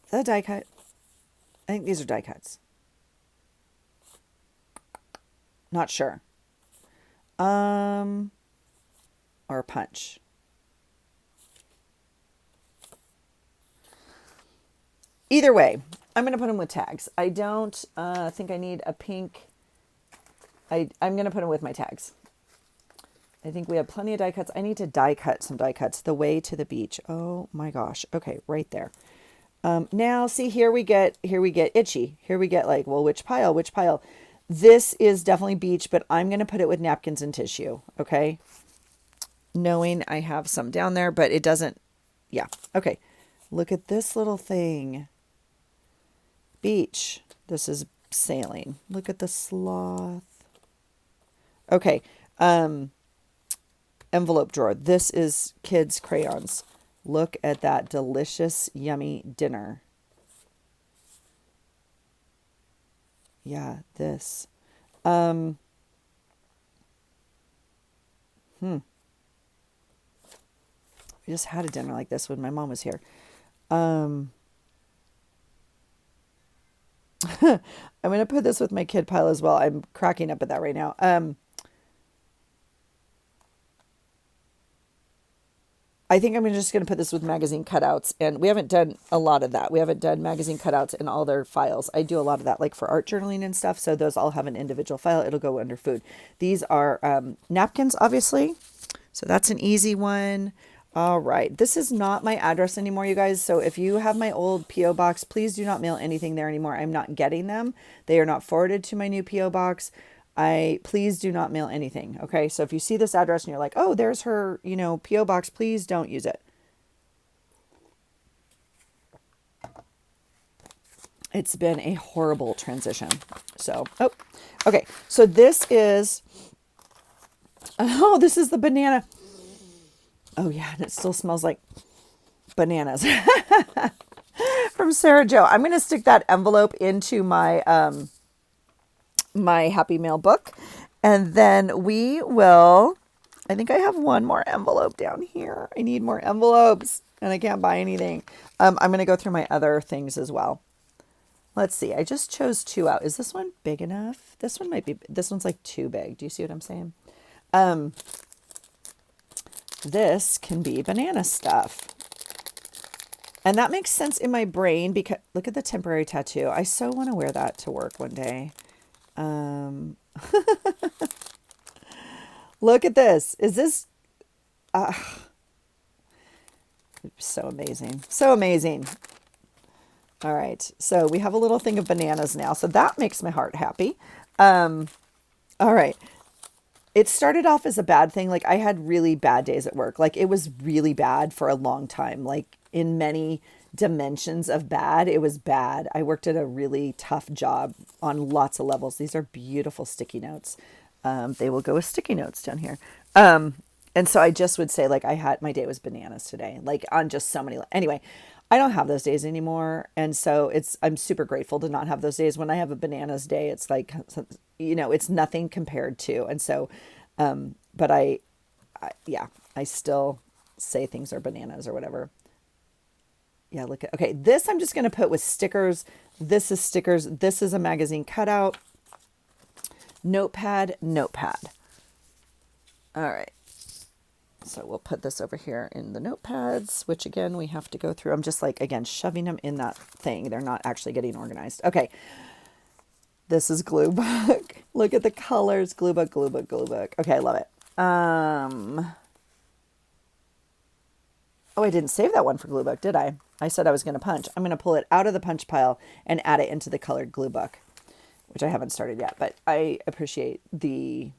Is that a die cut? I think these are die cuts. Not sure. Or a punch. Either way, I'm going to put them with tags. I don't think I need a pink. I'm going to put them with my tags. I think we have plenty of die cuts. I need to die cut some die cuts. The way to the beach. Oh my gosh. Okay, right there. Now, see, here we get itchy. Here we get like, well, which pile? Which pile? This is definitely beach, but I'm going to put it with napkins and tissue. Okay. Knowing I have some down there, but it doesn't. Yeah. Okay. Look at this little thing. Beach. This is sailing. Look at the sloth. Okay. Envelope drawer. This is kids' crayons. Look at that delicious, yummy dinner. Yeah, this. We just had a dinner like this when my mom was here. I'm going to put this with my kid pile as well. I'm cracking up at that right now. I think I'm just going to put this with magazine cutouts, and we haven't done a lot of that. We haven't done magazine cutouts in all their files. I do a lot of that, like for art journaling and stuff. So those all have an individual file. It'll go under food. These are napkins, obviously. So that's an easy one. All right. This is not my address anymore, you guys. So if you have my old P.O. box, please do not mail anything there anymore. I'm not getting them. They are not forwarded to my new P.O. box. Please do not mail anything. Okay. So if you see this address and you're like, oh, there's her, P.O. box, please don't use it. It's been a horrible transition. So, okay. So this is the banana. Oh yeah. And it still smells like bananas from Sarah Jo. I'm going to stick that envelope into my, my Happy Mail book. And then we will, I think I have one more envelope down here. I need more envelopes and I can't buy anything. I'm going to go through my other things as well. Let's see. I just chose 2 out. Is this one big enough? This one's like too big. Do you see what I'm saying? This can be banana stuff. And that makes sense in my brain because look at the temporary tattoo. I so want to wear that to work one day. Look at this. Is this so amazing. So amazing. All right. So we have a little thing of bananas now. So that makes my heart happy. All right. It started off as a bad thing. Like I had really bad days at work. Like it was really bad for a long time. Like in many dimensions of bad, it was bad. I worked at a really tough job on lots of levels. These are beautiful sticky notes. They will go with sticky notes down here. And so I just would say like my day was bananas today, like on just so many. Anyway, I don't have those days anymore. And so I'm super grateful to not have those days. When I have a bananas day, it's like, it's nothing compared to. And so, but I I still say things are bananas or whatever. Yeah, look at, okay, this I'm just going to put with stickers. This is stickers. This is a magazine cutout. Notepad, notepad. All right. So we'll put this over here in the notepads, which again, we have to go through. I'm just like, again, shoving them in that thing. They're not actually getting organized. Okay. This is glue book. Look at the colors. Glue book, glue book, glue book. Okay, I love it. Oh, I didn't save that one for glue book, did I? I said I was going to punch. I'm going to pull it out of the punch pile and add it into the colored glue book, which I haven't started yet, but I appreciate the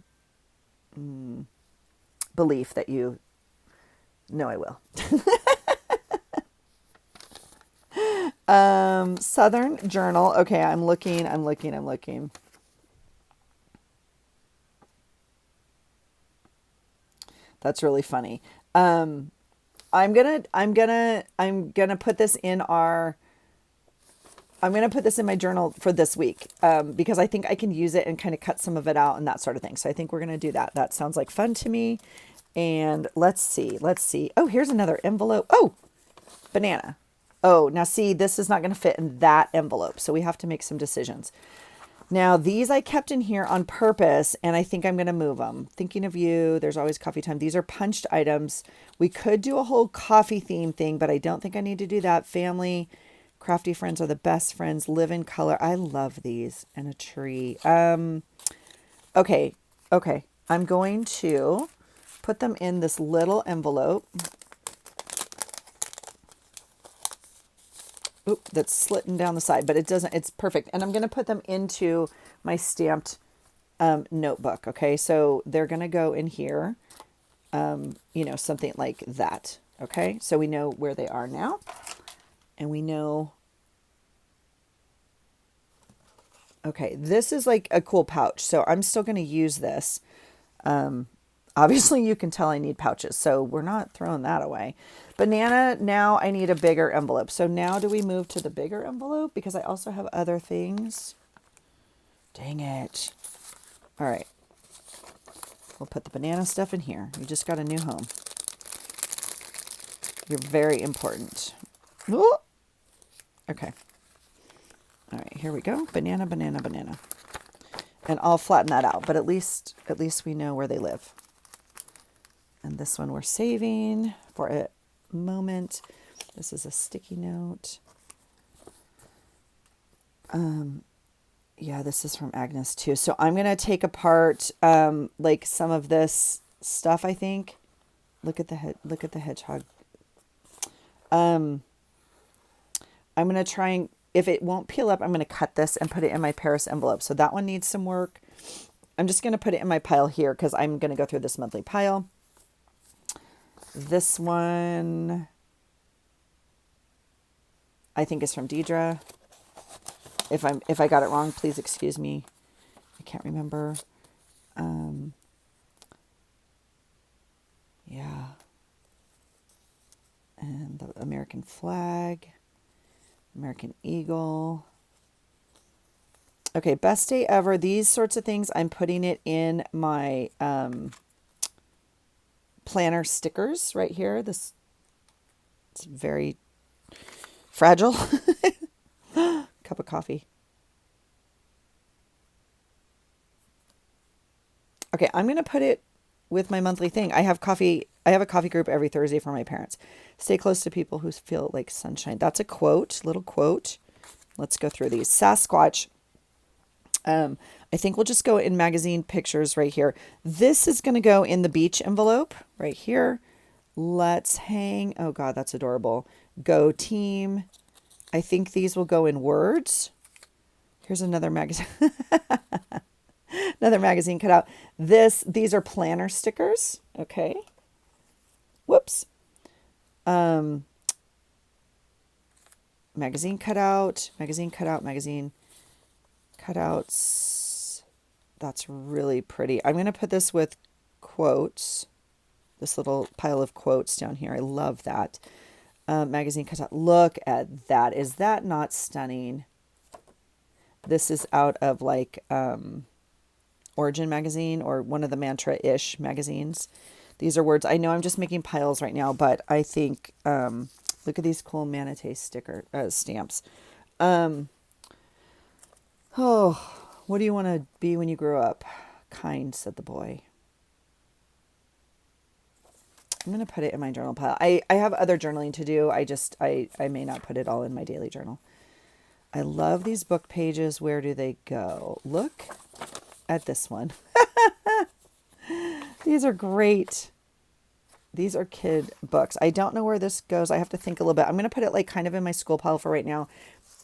belief that you know I will. Southern Journal. Okay, I'm looking. That's really funny. I'm gonna put this in our. I'm gonna put this in my journal for this week because I think I can use it and kind of cut some of it out and that sort of thing. So I think we're gonna do that. That sounds like fun to me. And let's see. Oh, here's another envelope. Oh, banana. Oh, now see, this is not going to fit in that envelope. So we have to make some decisions. Now, these I kept in here on purpose, and I think I'm going to move them. Thinking of you, there's always coffee time. These are punched items. We could do a whole coffee theme thing, but I don't think I need to do that. Family, crafty friends are the best friends. Live in color. I love these. And a tree. Okay. I'm going to put them in this little envelope. Oop, that's slitting down the side, but it doesn't, it's perfect. And I'm going to put them into my stamped notebook. Okay. So they're going to go in here, something like that. Okay. So we know where they are now, and we know, okay, this is like a cool pouch. So I'm still going to use this. Obviously you can tell I need pouches, so we're not throwing that away. Banana, now I need a bigger envelope. So now do we move to the bigger envelope? Because I also have other things. Dang it. All right. We'll put the banana stuff in here. You just got a new home. You're very important. Ooh. Okay. All right, here we go. Banana, banana, banana. And I'll flatten that out, but at least we know where they live. And this one we're saving for a moment. This is a sticky note. Yeah, this is from Agnes too. So I'm going to take apart like some of this stuff, I think. Look at the hedgehog. I'm going to try and, if it won't peel up, I'm going to cut this and put it in my Paris envelope. So that one needs some work. I'm just going to put it in my pile here because I'm going to go through this monthly pile. This one, I think, is from Deidre. If I got it wrong, please excuse me. I can't remember. Yeah. And the American flag, American eagle. Okay, best day ever. These sorts of things, I'm putting it in my planner stickers right here. This, it's very fragile. Cup of coffee. Okay, I'm going to put it with my monthly thing. I have a coffee group every Thursday for my parents. Stay close to people who feel like sunshine. That's a quote, little quote. Let's go through these. Sasquatch. I think we'll just go in magazine pictures right here. This is going to go in the beach envelope right here. Let's hang. Oh God, that's adorable. Go team. I think these will go in words. Here's another magazine. Another magazine cutout. These are planner stickers. Okay. Whoops. Magazine cutout, magazine cutout, magazine cutouts. That's really pretty. I'm going to put this with quotes. This little pile of quotes down here. I love that. Magazine cutout. Look at that. Is that not stunning? This is out of like Origin magazine or one of the Mantra-ish magazines. These are words. I know I'm just making piles right now, but I think, look at these cool manatee stamps. Oh, what do you want to be when you grow up? Kind, said the boy. I'm going to put it in my journal pile. I have other journaling to do. I may not put it all in my daily journal. I love these book pages. Where do they go? Look at this one. These are great. These are kid books. I don't know where this goes. I have to think a little bit. I'm going to put it like kind of in my school pile for right now.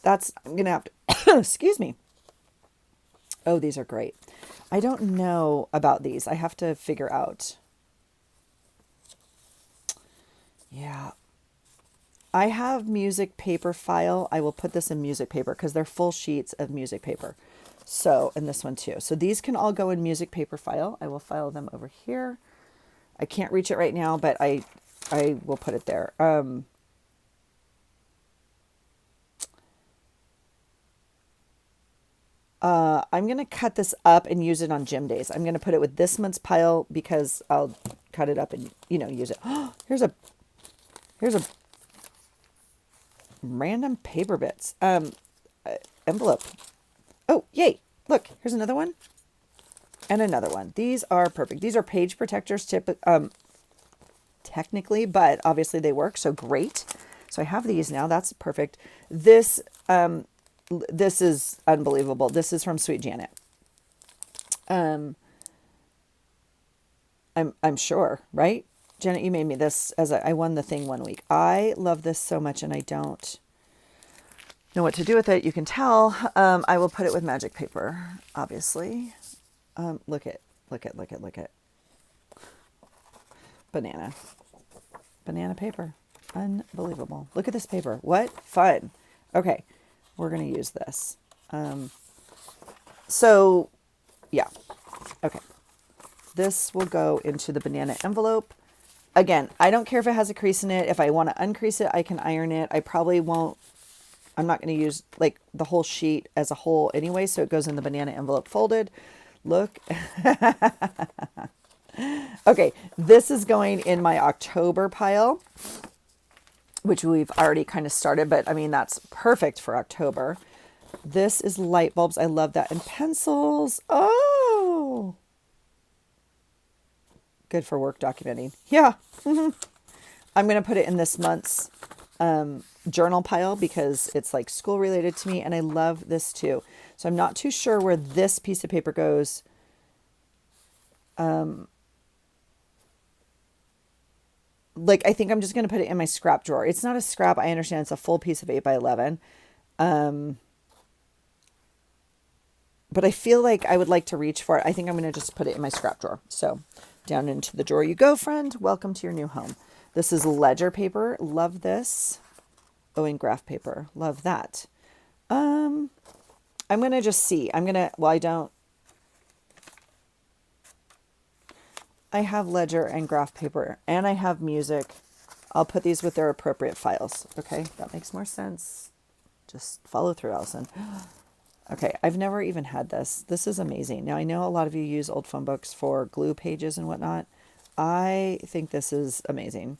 I'm going to have to, excuse me. Oh, these are great. I don't know about these. I have to figure out. Yeah. I have music paper file. I will put this in music paper because they're full sheets of music paper. So, and this one too. So these can all go in music paper file. I will file them over here. I can't reach it right now, but I will put it there. I'm going to cut this up and use it on gym days. I'm going to put it with this month's pile because I'll cut it up and, use it. Here's a random paper bits. Envelope. Oh, yay. Look, here's another one and another one. These are perfect. These are page protectors technically, but obviously they work. So great. So I have these now. That's perfect. This is unbelievable. This is from Sweet Janet. I'm sure, right? Janet, you made me this I won the thing one week. I love this so much and I don't know what to do with it. You can tell. I will put it with magic paper, obviously. Look at. Banana paper. Unbelievable. Look at this paper. What fun. Okay. We're going to use this. So yeah. Okay. This will go into the banana envelope. Again, I don't care if it has a crease in it. If I want to uncrease it, I can iron it. I probably won't. I'm not going to use like the whole sheet as a whole anyway. So it goes in the banana envelope folded. Look. Okay. This is going in my October pile, which we've already kind of started, but I mean, that's perfect for October. This is light bulbs. I love that. And pencils. Oh, good for work documenting. Yeah. I'm going to put it in this month's journal pile because it's like school related to me. And I love this too. So I'm not too sure where this piece of paper goes. Like, I think I'm just going to put it in my scrap drawer. It's not a scrap. I understand it's a full piece of 8x11. But I feel like I would like to reach for it. I think I'm going to just put it in my scrap drawer. So down into the drawer you go, friend. Welcome to your new home. This is ledger paper. Love this. Oh, and graph paper. Love that. I'm going to just see. I have ledger and graph paper and I have music. I'll put these with their appropriate files. Okay. That makes more sense. Just follow through, Allison. Okay. I've never even had this. This is amazing. Now I know a lot of you use old phone books for glue pages and whatnot. I think this is amazing.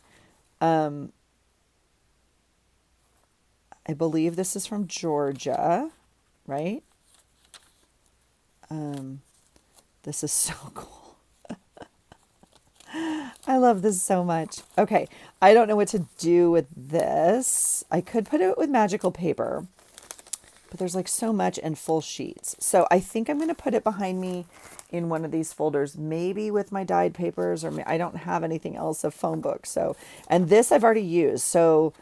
I believe this is from Georgia, right? This is so cool. I love this so much. Okay. I don't know what to do with this. I could put it with magical paper, but there's like so much and full sheets. So I think I'm going to put it behind me in one of these folders, maybe with my dyed papers, or I don't have anything else of phone books. So, and this I've already used. So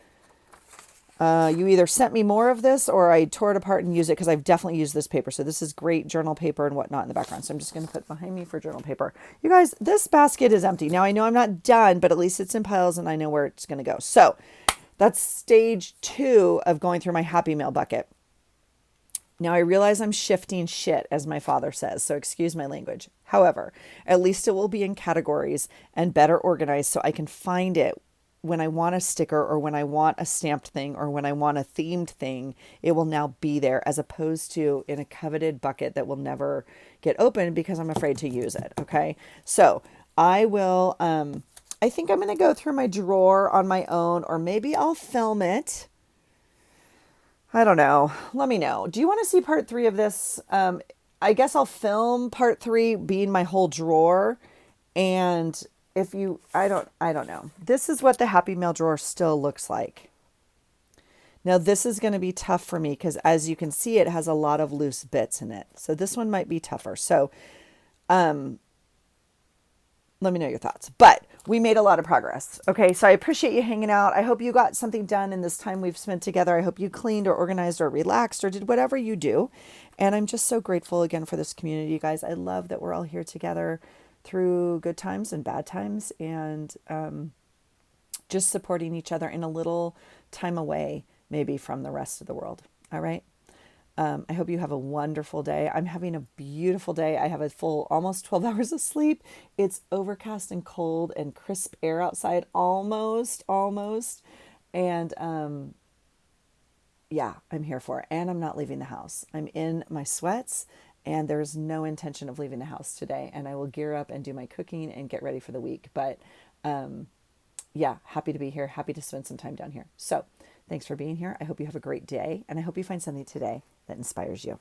you either sent me more of this or I tore it apart and used it because I've definitely used this paper. So this is great journal paper and whatnot in the background. So I'm just going to put it behind me for journal paper. You guys, this basket is empty. Now I know I'm not done, but at least it's in piles and I know where it's going to go. So that's stage 2 of going through my Happy Mail bucket. Now I realize I'm shifting shit, as my father says, so excuse my language. However, at least it will be in categories and better organized so I can find it when I want a sticker or when I want a stamped thing or when I want a themed thing. It will now be there as opposed to in a coveted bucket that will never get opened because I'm afraid to use it. Okay. So I will, I think I'm going to go through my drawer on my own, or maybe I'll film it. I don't know. Let me know. Do you want to see part three of this? I guess I'll film part three being my whole drawer. And if you, I don't know. This is what the Happy Mail drawer still looks like. Now this is going to be tough for me because as you can see, it has a lot of loose bits in it. So this one might be tougher. So let me know your thoughts. But we made a lot of progress. Okay, so I appreciate you hanging out. I hope you got something done in this time we've spent together. I hope you cleaned or organized or relaxed or did whatever you do. And I'm just so grateful again for this community, you guys. I love that we're all here together through good times and bad times, and just supporting each other in a little time away, maybe from the rest of the world. All right. I hope you have a wonderful day. I'm having a beautiful day. I have a full almost 12 hours of sleep. It's overcast and cold and crisp air outside, almost. And yeah, I'm here for it. And I'm not leaving the house. I'm in my sweats, and there's no intention of leaving the house today. And I will gear up and do my cooking and get ready for the week. But yeah, happy to be here. Happy to spend some time down here. So thanks for being here. I hope you have a great day, and I hope you find something today that inspires you.